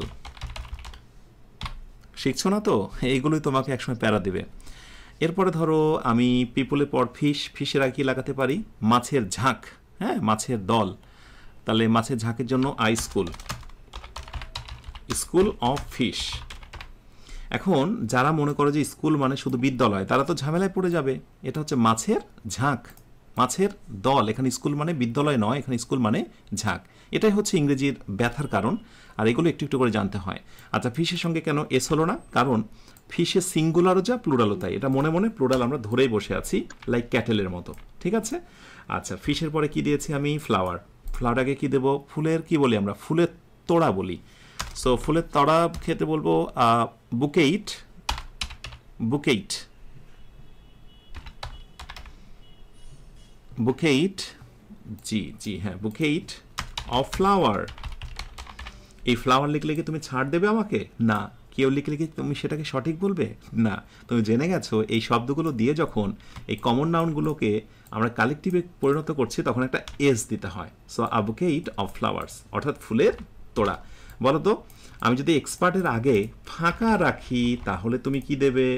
শিখছো না তো? এইগুলোই তোমাকে একসময় প্যারা দেবে। এরপরে ধরো আমি পিপলের পর ফিশের আগে কি লাগাতে পারি? মাছের ঝাঁক, হ্যাঁ, মাছের দল। তাহলে মাছের ঝাঁকের জন্য স্কুল অফ ফিশ। এখন যারা মনে করে যে স্কুল মানে শুধু বিদ্যালয়, তারা তো ঝামেলায় পড়ে যাবে। এটা হচ্ছে মাছের ঝাঁক, মাছের দল। এখানে স্কুল মানে বিদ্যালয় নয়, এখানে স্কুল মানে ঝাঁক। এটাই হচ্ছে ইংরেজির ব্যথার কারণ, আর এগুলো একটু একটু করে জানতে হয়। আচ্ছা, ফিশের সঙ্গে কেন এস হলো না? কারণ ফিশের সিঙ্গুলারও যা, প্লুরালও তাই। এটা মনে মনে প্লুরাল আমরা ধরেই বসে আছি, লাইক ক্যাটেলের মতো, ঠিক আছে। আচ্ছা, ফিশের পরে কি দিয়েছি আমি? ফ্লাওয়ার আগে কি দেবো? ফুলের কি বলি আমরা? ফুলের তোড়া বলি। সো ফুলের তোড়া খেতে বলবো বুকেইট, জি হ্যাঁ, বুকেইট অফ ফ্লাওয়ার। এই ফ্লাওয়ার লিখলে কি তুমি ছাড় দেবে আমাকে? না। কেউ লিখলে কি তুমি সেটাকে সঠিক বলবে? না। তুমি জেনে গেছো এই শব্দগুলো দিয়ে যখন এই কমন নাউনগুলোকে আমরা কালেকটিভে পরিণত করছি, তখন একটা এস দিতে হয়। সো আ বুকেইট অফ ফ্লাওয়ার্স, অর্থাৎ ফুলের তোড়া। বলো তো, আমি যদি এক্সপার্টের আগে ফাঁকা রাখি তাহলে তুমি কি দেবে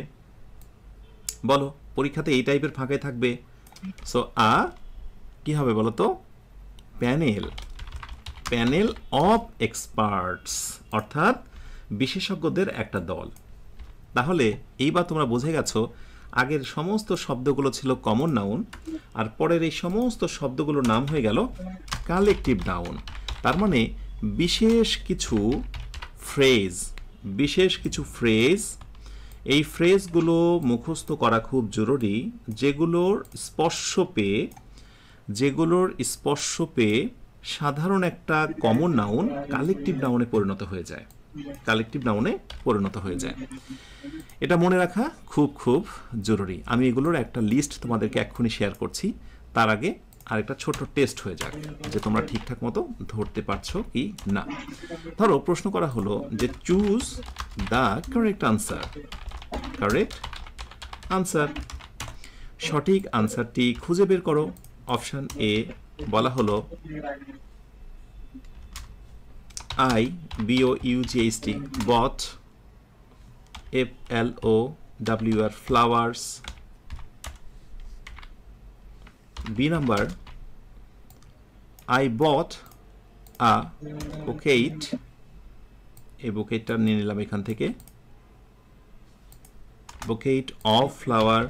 বলো? পরীক্ষাতে এই টাইপের ফাঁকাই থাকবে। সো কি হবে বলো তো? প্যানেল অফ এক্সপার্টস, অর্থাৎ বিশেষজ্ঞদের একটা দল। তাহলে এইবার তোমরা বুঝে গেছো আগের সমস্ত শব্দগুলো ছিল কমন নাউন, আর পরের এই সমস্ত শব্দগুলোর নাম হয়ে গেল কালেকটিভ নাউন। তার মানে বিশেষ কিছু ফ্রেজ, এই ফ্রেজগুলো মুখস্থ করা খুব জরুরি, যেগুলোর স্পর্শ পেয়ে সাধারণ একটা কমন নাউন কালেকটিভ নাউনে পরিণত হয়ে যায়। এটা মনে রাখা খুব খুব জরুরি। আমি এগুলোর একটা লিস্ট তোমাদেরকে এক্ষুনি শেয়ার করছি, তার আগে আরেকটা ছোট টেস্ট হয়ে যাক যে তোমরা ঠিকঠাক মতো ধরতে পারছো কি না। ধরো প্রশ্ন করা হলো যে চুজ দ্য কারেক্ট আনসার, সঠিক আনসারটি খুঁজে বের করো। অপশন এ বলা হলো BOUGHT bought, FLOWER flowers. B number, I bought a bouquet, এই বুকেটটা নিয়ে নিলাম এখান থেকে, bouquet of flower.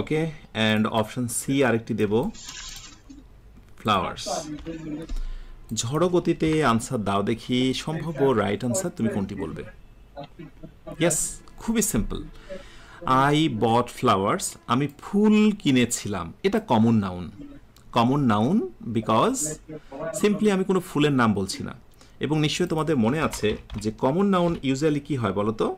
Okay, and option C আরেকটি দেব, ফ্লাওয়ার্স। ঝড়ো গতিতে আনসার দাও দেখি, সম্ভাব্য রাইট আনসার তুমি কোনটি বলবে? ইয়েস, খুবই সিম্পল। আই বট ফ্লাওয়ার্স, আমি ফুল কিনেছিলাম, এটা কমন নাউন বিকজ সিম্পলি আমি কোনো ফুলের নাম বলছি না। এবং নিশ্চয়ই তোমাদের মনে আছে যে কমন নাউন ইউজুয়ালি কি হয় বলো তো?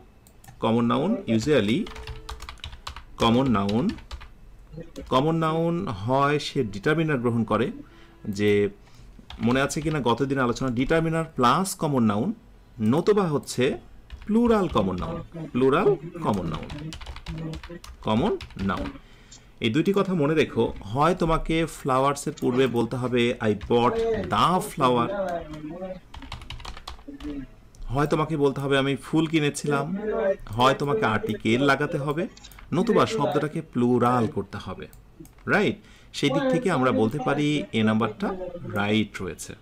কমন নাউন হয় সে ডিটারমিনার গ্রহণ করে, যে মনে আছে কিনা গতদিন আলোচনা, ডিটারমিনার প্লাস কমন নাউন, নতুবা হচ্ছে প্লুরাল কমন নাউন। এই দুইটি কথা মনে রেখো। হয় তোমাকে ফ্লাওয়ার্সের পূর্বে বলতে হবে আই বট দা ফ্লাওয়ার, হয় তোমাকে বলতে হবে আমি ফুল কিনেছিলাম, হয় তোমাকে আর্টিকেল লাগাতে হবে, নতুবা শব্দটাকে প্লুরাল করতে হবে। রাইট? সেই দিক থেকে আমরা বলতে পারি এ নাম্বারটা রাইট রয়েছে,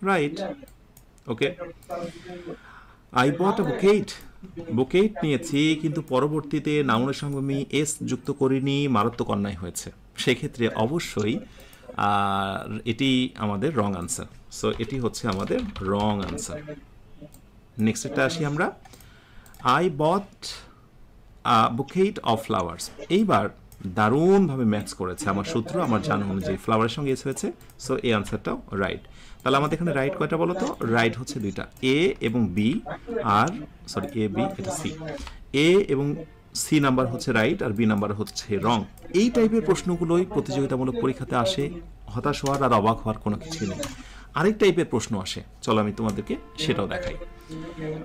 right. Okay, I bought a bouquet নিয়েছি, কিন্তু পরবর্তীতে নাউনের সঙ্গে আমি এস যুক্ত করিনি, মারাত্মক অন্যায় হয়েছে। সেক্ষেত্রে অবশ্যই এটি আমাদের রং আনসার। সো এটি হচ্ছে আমাদের রং আনসার। নেক্সটটা আসি আমরা, I bought a bouquet of flowers. এইবার দারুণভাবে ম্যাচ করেছে আমার সূত্র, আমার জানা অনুযায়ী ফ্লাওয়ারের সঙ্গে এস হয়েছে। সো এই আনসারটাও রাইট। তাহলে আমাদের এখানে রাইট কয়টা বলো তো? রাইট হচ্ছে দুইটা, এ এবং B, R sorry A B, এটা সি। এ এবং সি নাম্বার হচ্ছে রাইট, আর বি নাম্বার হচ্ছে রং। এই টাইপের প্রশ্নগুলোই প্রতিযোগিতামূলক পরীক্ষাতে আসে, হতাশ হওয়ার আর অবাক হওয়ার কোনো কিছু নেই। আরেক টাইপের প্রশ্ন আসে, চলো আমি তোমাদেরকে সেটাও দেখাই।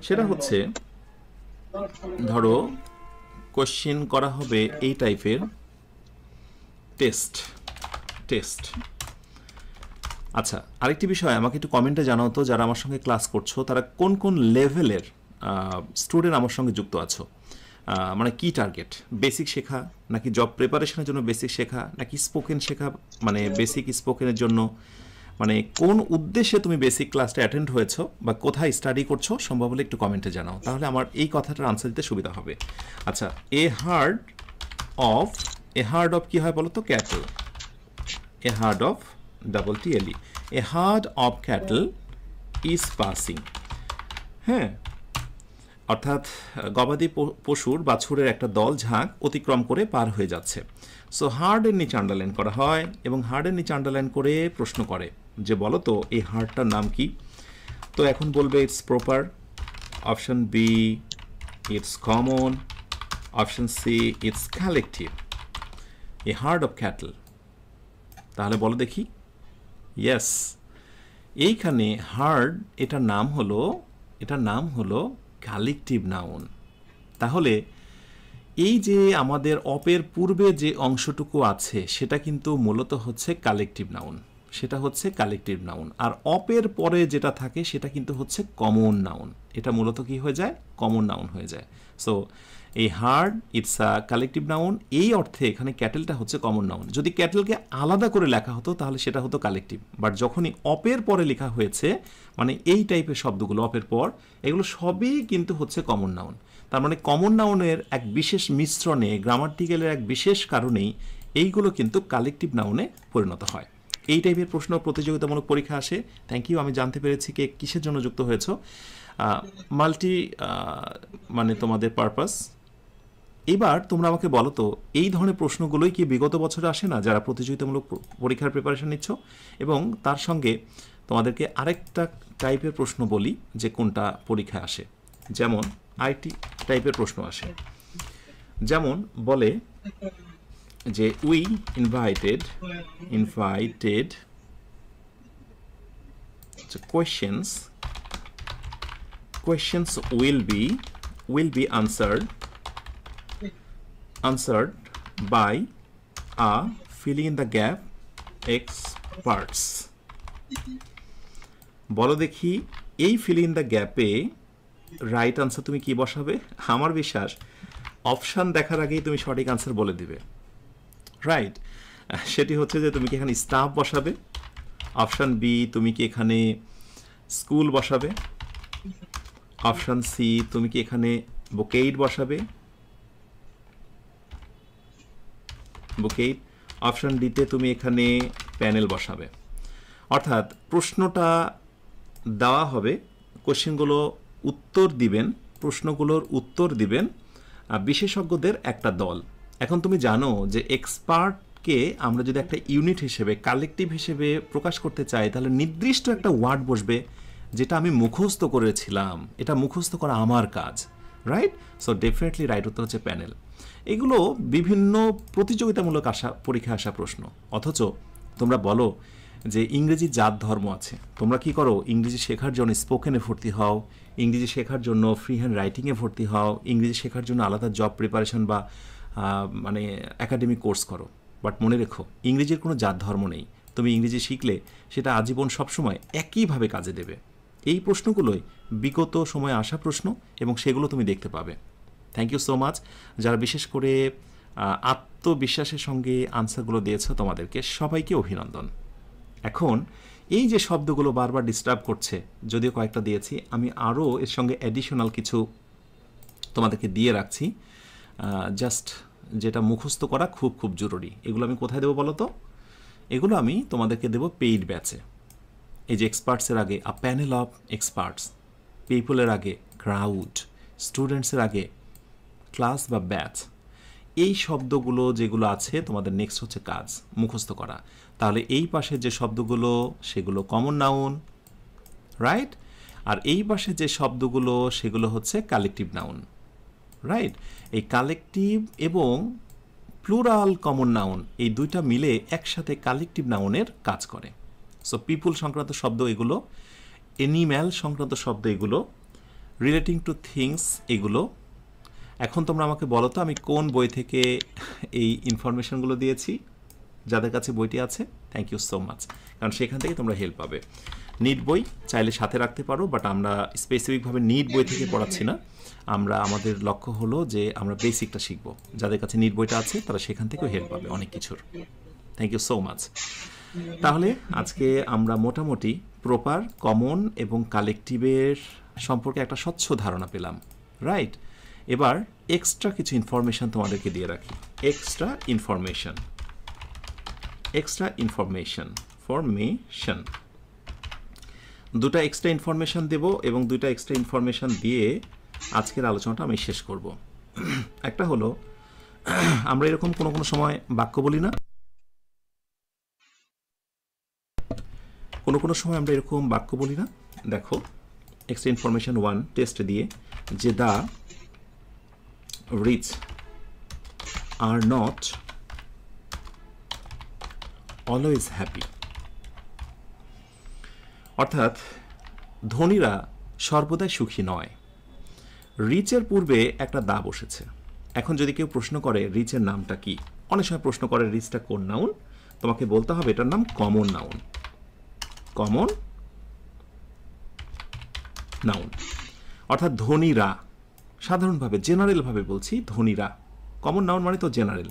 সেটা হচ্ছে ধরো কোশ্চেন করা হবে এই টাইপের টেস্ট। আচ্ছা, আরেকটি বিষয় আমাকে একটু কমেন্টে জানাও তো, যারা আমার সঙ্গে ক্লাস করছো তারা কোন কোন লেভেলের স্টুডেন্ট আমার সঙ্গে যুক্ত আছো। মানে কি টার্গেট, বেসিক শেখা নাকি জব প্রিপারেশনের জন্য বেসিক শেখা, নাকি স্পোকেন শেখা, মানে বেসিক স্পোকেনের জন্য, মানে কোন উদ্দেশ্যে তুমি বেসিক ক্লাসটা অ্যাটেন্ড হয়েছো বা কোথায় স্টাডি করছো, সম্ভব হলে একটু কমেন্টে জানাও, তাহলে আমার এই কথাটার আনসার দিতে সুবিধা হবে। আচ্ছা, এ হার্ড অফ কি হয় বলো তো? Cattle. A herd of TLE, A herd of cattle is passing. হ্যাঁ, অর্থাৎ গবাদি পশুর বাছুরের একটা দল ঝাঁক অতিক্রম করে পার হয়ে যাচ্ছে। সো হার্ডের নিচে আন্ডারলাইন করা হয়, এবং হার্ডের নিচে আন্ডারলাইন করে প্রশ্ন করে যে বলো তো এই হার্ডটার নাম কি? তো এখন বলবে it's proper, option B it's common, option C it's collective. A herd of cattle, তাহলে বলো দেখি। ইয়েস, এইখানে হার্ড এটার নাম হলো কালেকটিভ নাউন। তাহলে এই যে আমাদের অপের পূর্বে যে অংশটুকু আছে সেটা কিন্তু মূলত হচ্ছে কালেকটিভ নাউন, আর অপের পরে যেটা থাকে সেটা কিন্তু হচ্ছে কমন নাউন। এটা মূলত কি হয়ে যায়? কমন নাউন হয়ে যায়। সো এই hard it's a collective noun, এই অর্থে এখানে ক্যাটেলটা হচ্ছে কমন নাউন। যদি ক্যাটেলকে আলাদা করে লেখা হতো তাহলে সেটা হতো কালেকটিভ, বাট যখনই অপের পরে লেখা হয়েছে, মানে এই টাইপের শব্দগুলো অপের পর, এগুলো সবই কিন্তু হচ্ছে কমন নাউন। তার মানে কমন নাউনের এক বিশেষ মিশ্রণে, গ্রামাটিক্যালের এক বিশেষ কারণেই এইগুলো কিন্তু কালেকটিভ নাউনে পরিণত হয়। এই টাইপের প্রশ্ন প্রতিযোগিতামূলক পরীক্ষা আসে। থ্যাংক ইউ, আমি জানতে পেরেছি কে কিসের জন্য যুক্ত হয়েছ। মাল্টি মানে তোমাদের পারপাস। এবার তোমরা আমাকে বলো তো, এই ধরনের প্রশ্নগুলোই কি বিগত বছরে আসে না যারা প্রতিযোগিতামূলক পরীক্ষার প্রিপারেশন নিচ্ছ? এবং তার সঙ্গে তোমাদেরকে আরেকটা টাইপের প্রশ্ন বলি যে কোনটা পরীক্ষায় আসে। যেমন আইটি টাইপের প্রশ্ন আসে, যেমন বলে যে we invited questions will be answered by a filling in the gap experts. বলো দেখি এই ফিল ইন দ্য গ্যাপে রাইট আনসার তুমি কি বসাবে? আমার বিশ্বাস অপশান দেখার আগেই তুমি সঠিক আনসার বলে দিবে, রাইট? সেটি হচ্ছে যে তুমি কি এখানে স্টাফ বসাবে, অপশান বি তুমি কি এখানে স্কুল বসাবে, অপশান সি তুমি কি এখানে বুকেইট বসাবে, বুকেইট, অপশান ডিতে তুমি এখানে প্যানেল বসাবে। অর্থাৎ প্রশ্নটা দেওয়া হবে, কোশ্চেনগুলো প্রশ্নগুলোর উত্তর দিবেন বিশেষজ্ঞদের একটা দল। এখন তুমি জানো যে এক্সপার্টকে আমরা যদি একটা ইউনিট হিসেবে, কালেকটিভ হিসেবে প্রকাশ করতে চাই, তাহলে নির্দিষ্ট একটা ওয়ার্ড বসবে যেটা আমি মুখস্থ করেছিলাম, এটা মুখস্থ করা আমার কাজ, রাইট? সো ডেফিনেটলি রাইট উত্তর হচ্ছে প্যানেল। এগুলো বিভিন্ন প্রতিযোগিতামূলক পরীক্ষায় আসা প্রশ্ন। অথচ তোমরা বলো যে ইংরেজি জাত ধর্ম আছে, তোমরা কি করো? ইংরেজি শেখার জন্য স্পোকেনে ভর্তি হও, ইংরেজি শেখার জন্য ফ্রি হ্যান্ড রাইটিংয়ে ভর্তি হও, ইংরেজি শেখার জন্য আলাদা জব প্রিপারেশন বা মানে একাডেমিক কোর্স করো। বাট মনে রেখো, ইংরেজির কোনো জাত ধর্ম নেই। তুমি ইংরেজি শিখলে সেটা আজীবন সবসময় একইভাবে কাজে দেবে। এই প্রশ্নগুলোই বিগত সময়ে আসা প্রশ্ন এবং সেগুলো তুমি দেখতে পাবে। থ্যাংক ইউ সো মাচ যারা বিশেষ করে আত্মবিশ্বাসের সঙ্গে আনসারগুলো দিয়েছ, তোমাদেরকে সবাইকে অভিনন্দন। এখন এই যে শব্দগুলো বারবার ডিস্টার্ব করছে, যদিও কয়েকটা দিয়েছি, আমি আরও এর সঙ্গে অ্যাডিশনাল কিছু তোমাদেরকে দিয়ে রাখছি, জাস্ট যেটা মুখস্থ করা খুব খুব জরুরি। এগুলো আমি কোথায় দেবো বলো তো? এগুলো আমি তোমাদেরকে দেবো পেইড ব্যাচে। এই যে এক্সপার্টসের আগে আ প্যানেল অফ এক্সপার্টস, পিপলের আগে ক্রাউড, স্টুডেন্টসের আগে ক্লাস বা ব্যাচ, এই শব্দগুলো যেগুলো আছে তোমাদের নেক্সট হচ্ছে কাজ মুখস্থ করা। তাহলে এই পাশে যে শব্দগুলো সেগুলো কমন নাউন, রাইট? আর এই পাশে যে শব্দগুলো সেগুলো হচ্ছে কালেকটিভ নাউন, রাইট? এই কালেকটিভ এবং প্লুরাল কমন নাউন এই দুইটা মিলে একসাথে কালেকটিভ নাউনের কাজ করে। সো পিপুল সংক্রান্ত শব্দ এগুলো, এনিম্যাল সংক্রান্ত শব্দ এগুলো, রিলেটিং টু থিংস এগুলো। এখন তোমরা আমাকে বলো তো আমি কোন বই থেকে এই ইনফরমেশনগুলো দিয়েছি? যাদের কাছে বইটি আছে থ্যাংক ইউ সো মাচ, কারণ সেখান থেকে তোমরা হেল্প পাবে। নিট বই চাইলে সাথে রাখতে পারো, বাট আমরা স্পেসিফিকভাবে নিট বই থেকে পড়াচ্ছি না। আমরা আমাদের লক্ষ্য হলো যে আমরা বেসিকটা শিখবো। যাদের কাছে নিট বইটা আছে তারা সেখান থেকেও হেল্প পাবে অনেক কিছুর। Thank you so much. তাহলে আজকে আমরা মোটামুটি প্রপার, কমন এবং কালেকটিভের সম্পর্কে একটা স্বচ্ছ ধারণা পেলাম, রাইট? এবার এক্সট্রা কিছু ইনফরমেশন তোমাদেরকে দিয়ে রাখি। এক্সট্রা ইনফরমেশন দুটা এক্সট্রা ইনফরমেশন দেব এবং দুইটা এক্সট্রা ইনফরমেশন দিয়ে আজকের আলোচনাটা আমি শেষ করব। একটা হলো, আমরা এরকম কোনো কোনো সময় বাক্য বলি না, কোনো সময় আমরা এরকম বাক্য বলি না। দেখো এক্সট্রা ইনফরমেশন 1 টেস্ট দিয়ে যে the rich are not always happy, অর্থাৎ ধনীরা সর্বদাই সুখী নয়। রিচের পূর্বে একটা দা বসেছে। এখন যদি কেউ প্রশ্ন করে রিচের নামটা কি, অনেক সময় প্রশ্ন করে রিচটা কোন নাউন, তোমাকে বলতে হবে এটার নাম কমন নাউন। অর্থাৎ ধনীরা, সাধারণভাবে জেনারেলভাবে বলছি ধনীরা। কমন নাউন মানে তো জেনারেল।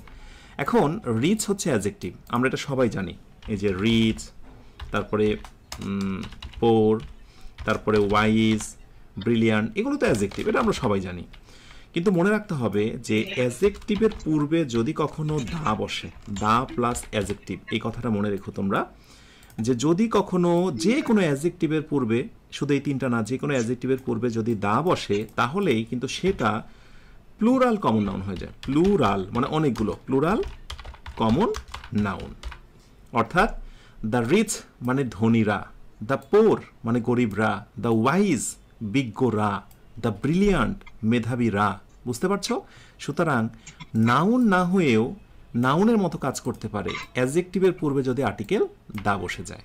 এখন রিচ হচ্ছে অ্যাডজেক্টিভ, আমরা এটা সবাই জানি। এই যে রিচ, তারপরে পোর, তারপরে ওয়াইজ, ব্রিলিয়ান্ট, এগুলো তো অ্যাডজেক্টিভ, এটা আমরা সবাই জানি। কিন্তু মনে রাখতে হবে যে অ্যাডজেক্টিভের পূর্বে যদি কখনো দা বসে, দা প্লাস অ্যাডজেক্টিভ, এই কথাটা মনে রেখো তোমরা, যে যদি কখনো যে কোনো অ্যাডজেক্টিভের পূর্বে, শুধু এই তিনটা না, যে কোনো অ্যাডজেক্টিভের পূর্বে যদি দা বসে, তাহলেই কিন্তু সেটা প্লুরাল কমন নাউন হয়ে যায়। প্লুরাল মানে অনেকগুলো, প্লুরাল কমন নাউন। অর্থাৎ দ্য রিচ মানে ধনীরা, দ্য পোর মানে গরিবরা, দ্য ওয়াইজ বিজ্ঞরা, দ্য ব্রিলিয়ান্ট মেধাবীরা। বুঝতে পারছো? সুতরাং নাউন না হয়েও নাউনের মতো কাজ করতে পারে অ্যাডজেক্টিভের পূর্বে যদি আর্টিকেল দা বসে যায়।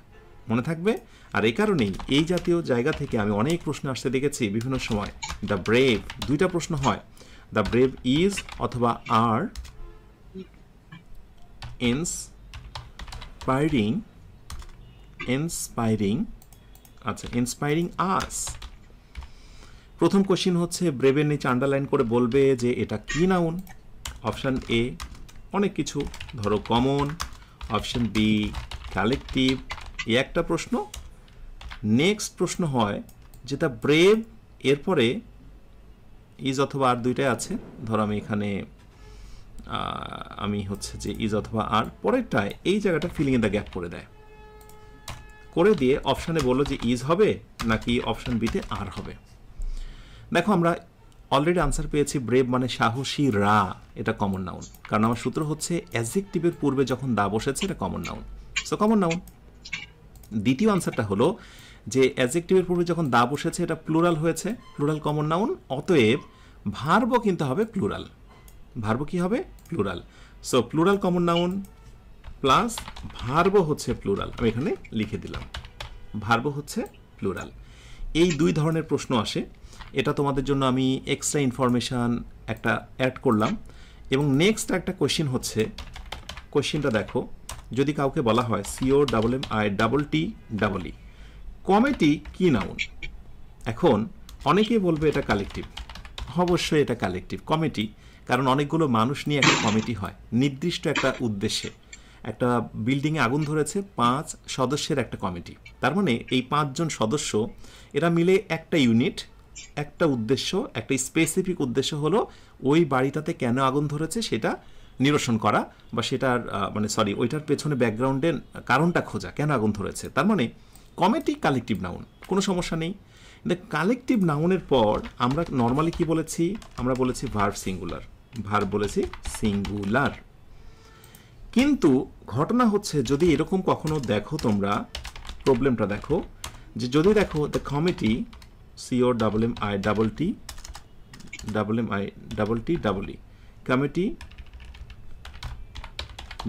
মনে থাকবে? আর এই কারণেই এই জাতীয় জায়গা থেকে আমি অনেক প্রশ্ন আসতে দেখেছি বিভিন্ন সময়। দ্য ব্রেভ, দুইটা প্রশ্ন হয়, দ্য ব্রেভ ইজ অথবা আর ইন্সপায়ারিং আস। প্রথম কোশ্চিন হচ্ছে ব্রেভের নিচে আন্ডারলাইন করে বলবে যে এটা কি নাউন। অপশান এ অনেক কিছু, ধরো কমন, অপশান বি কালেকটিভ, এই একটা প্রশ্ন। নেক্সট প্রশ্ন হয় যে দ্য ব্রেভ, এরপরে ইজ অথবা আর দুইটাই আছে, ধরো আমি এখানে আমি হচ্ছে যে ইজ অথবা আর, পরেরটায় এই জায়গাটা ফিলিং ইন দ্য গ্যাপ করে দেয়, করে দিয়ে অপশানে বললো যে ইজ হবে নাকি অপশান বিতে আর হবে। দেখো আমরা অলরেডি আনসার পেয়েছি, ব্রেভ মানে সাহসী রা, এটা কমন নাউন, কারণ আমার সূত্র হচ্ছে অ্যাডজেক্টিভের পূর্বে যখন দা বসেছে এটা common noun, so common noun. দ্বিতীয় আনসারটা হলো যে অ্যাডজেক্টিভের পূর্বে যখন দা বসেছে এটা প্লুরাল হয়েছে, প্লুরাল কমন নাউন, অতএব ভার্বও কিন্তু হবে প্লুরাল। ভার্ব কি হবে? Plural. So plural common noun plus ভার্বও হচ্ছে প্লুরাল, আমি এখানে লিখে দিলাম, ভার্ব হচ্ছে প্লুরাল। এই দুই ধরনের প্রশ্ন আসে, এটা তোমাদের জন্য আমি এক্সট্রা ইনফরমেশান একটা অ্যাড করলাম। এবং নেক্সট একটা কোয়েশ্চেন হচ্ছে, কোয়েশ্চেনটা দেখো, যদি কাউকে বলা হয় COMMI কমিটি কি নাউন? এখন অনেকেই বলবে এটা কালেকটিভ, অবশ্যই এটা কালেকটিভ কমিটি, কারণ অনেকগুলো মানুষ নিয়ে একটা কমিটি হয় নির্দিষ্ট একটা উদ্দেশ্যে। একটা বিল্ডিংয়ে আগুন ধরেছে, 5 সদস্যের একটা কমিটি, তার মানে এই 5 জন সদস্য এরা মিলে একটা ইউনিট, একটা উদ্দেশ্য, একটা স্পেসিফিক উদ্দেশ্য হলো ওই বাড়িটাতে কেন আগুন ধরেছে সেটা নিরসন করা, বা সেটার ওইটার পেছনে ব্যাকগ্রাউন্ডের কারণটা খোঁজা, কেন আগুন ধরেছে। তার মানে কমিটি কালেকটিভ নাউন, কোনো সমস্যা নেই। কিন্তু কালেকটিভ নাউনের পর আমরা নর্মালি কি বলেছি? আমরা বলেছি ভার্ব সিঙ্গুলার, ভার্ব বলেছি সিঙ্গুলার। কিন্তু ঘটনা হচ্ছে যদি এরকম কখনো দেখো তোমরা, প্রবলেমটা দেখো, যে যদি দেখো the committee COMMITTEE committee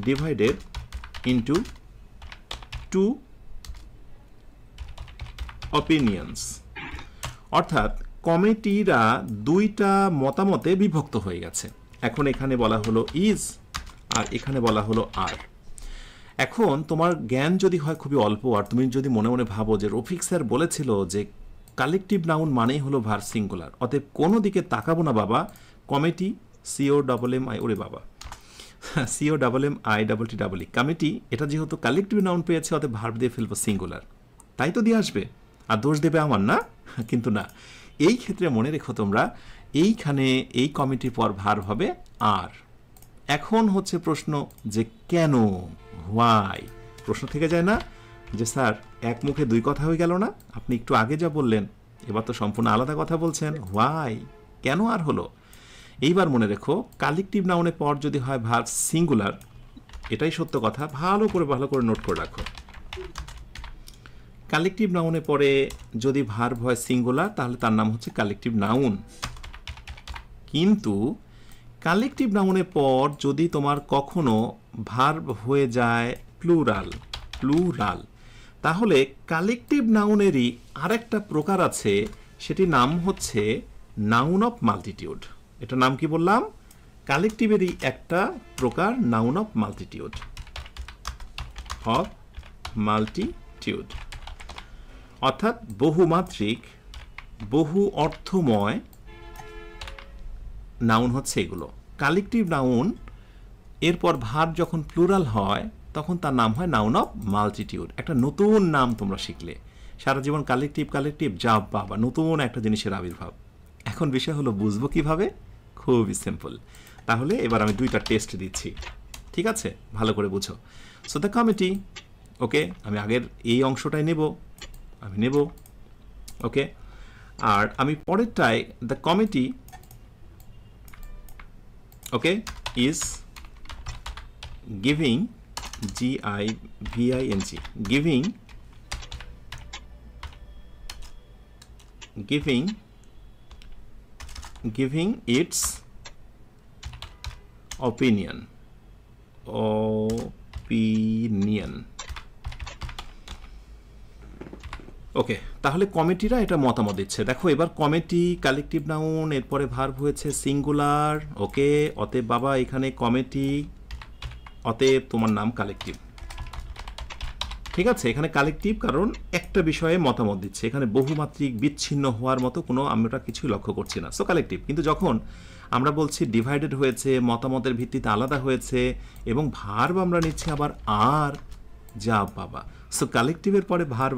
divided into 2 opinions, অর্থাৎ কমিটিরা দুইটা মতামতে বিভক্ত হয়ে গেছে। এখন এখানে বলা হলো ইজ আর এখানে বলা হলো আর। এখন তোমার জ্ঞান যদি হয় খুবই অল্প, আর তুমি যদি মনে মনে ভাবো যে রফিক স্যার বলেছিল যে কালেকটিভ নাউন মানেই হলো ভার্ব সিঙ্গুলার, অতএব কোনো দিকে তাকাবো না বাবা, কমিটি COMMI, ওরে বাবা COMMITTEE কমিটি, এটা যেহেতু কালেকটিভ নাউন পেয়েছে অতএব ভার্ব দিয়ে ফেলবো সিঙ্গুলার, তাই তো দিয়ে আসবে, আর দোষ দেবে আমার না? কিন্তু না, এই ক্ষেত্রে মনে রেখো তোমরা, এইখানে এই কমিটির পর ভার্ব হবে আর। এখন হচ্ছে প্রশ্ন যে কেন, হোয়াই, প্রশ্ন থেকে যায় না যে স্যার এক মুখে দুই কথা হয়ে গেল না, আপনি একটু আগে যা বললেন এবার তো সম্পূর্ণ আলাদা কথা বলছেন, হোয়াই, কেন আর হলো? এইবার মনে রেখো, কালেকটিভ নাউনের পর যদি হয় ভার্ব সিঙ্গুলার, এটাই সত্য কথা, ভালো করে নোট করে রাখো। কালেকটিভ নাউনের পরে যদি ভার্ব হয় সিঙ্গুলার তাহলে তার নাম হচ্ছে কালেকটিভ নাউন। কিন্তু কালেকটিভ নাউনের পর যদি তোমার কখনো ভার্ব হয়ে যায় প্লুরাল, তাহলে কালেকটিভ নাউনেরই আরেকটা প্রকার আছে, সেটির নাম হচ্ছে নাউন অফ মাল্টিটিউড। এটার নাম কি বললাম? কালেকটিভেরই একটা প্রকার, নাউন অফ মাল্টিটিউড, অর্থাৎ বহুমাত্রিক, বহু অর্থময় নাউন হচ্ছে এগুলো। কালেকটিভ নাউন এরপর ভার্ব যখন প্লুরাল হয় তখন তার নাম হয় নাউন অফ মাল্টিটিউড। একটা নতুন নাম তোমরা শিখলে, সারা জীবন কালেকটিভ কালেকটিভ যা বাবা, নতুন একটা জিনিসের আবির্ভাব। এখন বিষয় হলো বুঝবো কিভাবে? খুবই সিম্পল। তাহলে এবার আমি 2টা টেস্ট দিচ্ছি, ঠিক আছে? ভালো করে বুঝো। সো দ্য কমিটি, ওকে, আমি আগের এই অংশটাই নেব, আমি নেব, ওকে। আর আমি পরেরটায় the committee, okay, is giving, G-I-V-I-N-G, giving its opinion. Okay, তাহলে কমিটিরা এটা মতামত দিচ্ছে। দেখো এবার কমিটি কালেকটিভ নাউন, এরপরে ভার্ব হয়েছে সিঙ্গুলার, ওকে। অতএব বাবা এখানে কমিটি, অতএব তোমার নাম কালেকটিভ, ঠিক আছে? এখানে কালেকটিভ কারণ একটা বিষয়ে মতামত দিচ্ছে, এখানে বহুমাত্রিক বিচ্ছিন্ন হওয়ার মতো কোনো আমরা কিছুই লক্ষ্য করছি না, সো কালেকটিভ। কিন্তু যখন আমরা বলছি ডিভাইডেড হয়েছে, মতামতের ভিত্তিতে আলাদা হয়েছে, এবং ভার্ব আমরা নিচ্ছি আবার আর, যা বাবা, সো কালেকটিভের পরে ভার্ব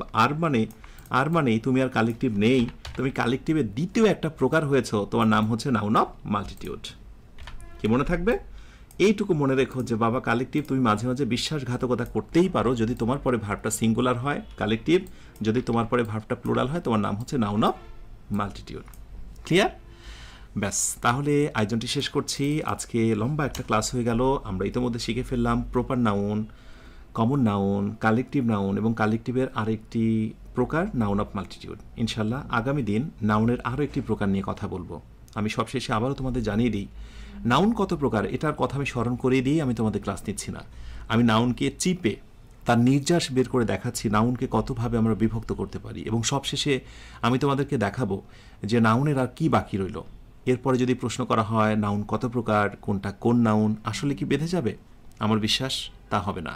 আর মানেই তুমি আর কালেকটিভ নেই, তুমি কালেকটিভের দ্বিতীয় একটা প্রকার হয়েছো, তোমার নাম হচ্ছে নাউন অফ মাল্টিটিউড। কি মনে থাকবে? এইটুকু মনে রেখো যে বাবা কালেকটিভ তুমি মাঝে মাঝে বিশ্বাসঘাতকতা করতেই পারো যদি তোমার পরে ভার্বটা সিঙ্গুলার হয় কালেকটিভ, যদি তোমার পরে ভার্বটা প্লুরাল হয় তোমার নাম হচ্ছে নাউন অফ মাল্টিটিউড। ক্লিয়ার? ব্যাস, তাহলে আয়োজনটি শেষ করছি। আজকে লম্বা একটা ক্লাস হয়ে গেল। আমরা ইতিমধ্যে শিখে ফেললাম proper noun, common noun, collective noun এবং কালেকটিভের আরেকটি প্রকার নাউন অফ মাল্টিটিউড। ইনশাল্লাহ আগামী দিন নাউনের আরও একটি প্রকার নিয়ে কথা বলবো। আমি সবশেষে আবারও তোমাদের জানিয়ে দিই নাউন কত প্রকার, এটার কথা আমি স্মরণ করিয়ে দিয়ে আমি তোমাদের ক্লাস নিচ্ছি না। আমি নাউনকে চিপে তার নির্যাস বের করে দেখাচ্ছি নাউনকে কতভাবে আমরা বিভক্ত করতে পারি, এবং সবশেষে আমি তোমাদেরকে দেখাবো যে নাউনের আর কি বাকি রইল। এরপরে যদি প্রশ্ন করা হয় নাউন কত প্রকার, কোনটা কোন নাউন, আসলে কি বেঁধে যাবে? আমার বিশ্বাস তা হবে না।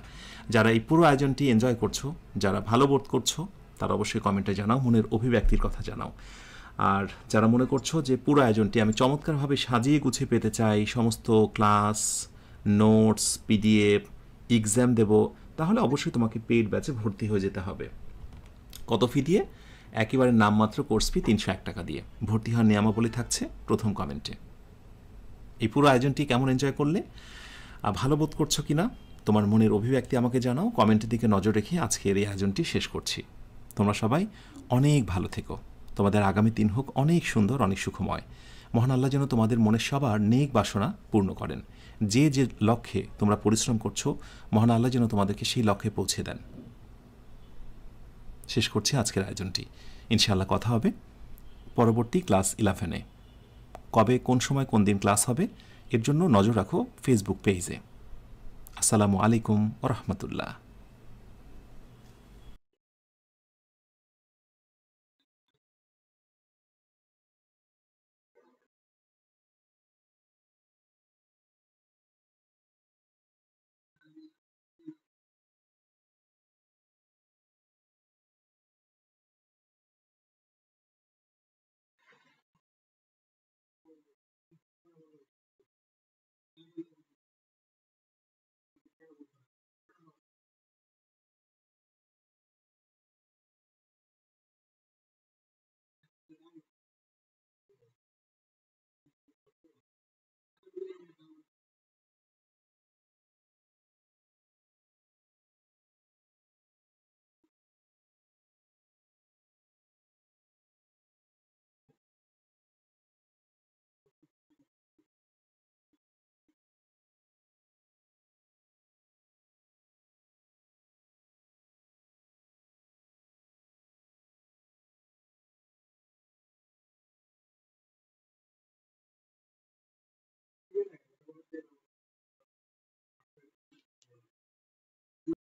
যারা এই পুরো আয়োজনটি এনজয় করছো, যারা ভালো বোধ করছো, তারা অবশ্যই কমেন্টে জানাও, মনের অভিব্যক্তির কথা জানাও। আর যারা মনে করছো যে পুরো আয়োজনটি আমি চমৎকারভাবে সাজিয়ে গুছিয়ে পেতে চাই, সমস্ত ক্লাস, নোটস, পিডিএফ, এক্সাম দেব, তাহলে অবশ্যই তোমাকে পেইড ব্যাচে ভর্তি হয়ে যেতে হবে। কত ফি দিয়ে? একেবারে নামমাত্র কোর্স ফি 301 টাকা দিয়ে। ভর্তি হওয়ার নিয়মাবলী থাকছে প্রথম কমেন্টে। এই পুরো আয়োজনটি কেমন এনজয় করলে, ভালো বোধ করছো কিনা, তোমার মনের অভিব্যক্তি আমাকে জানাও। কমেন্টের দিকে নজর রেখে আজকের এই আয়োজনটি শেষ করছি। তোমরা সবাই অনেক ভালো থেকো। তোমাদের আগামী দিন হোক অনেক সুন্দর, অনেক সুখময়। মহান আল্লাহ যেন তোমাদের মনে সবার নেক বাসনা পূর্ণ করেন। যে যে লক্ষ্যে তোমরা পরিশ্রম করছো, মহান আল্লাহ যেন তোমাদেরকে সেই লক্ষ্যে পৌঁছে দেন। শেষ করছি আজকের আয়োজনটি। ইনশাআল্লাহ কথা হবে পরবর্তী ক্লাস 11-এ। কবে, কোন সময়, কোন দিন ক্লাস হবে এর জন্য নজর রাখো ফেসবুক পেজে। আসসালামু আলাইকুম ওয়া রাহমাতুল্লাহ।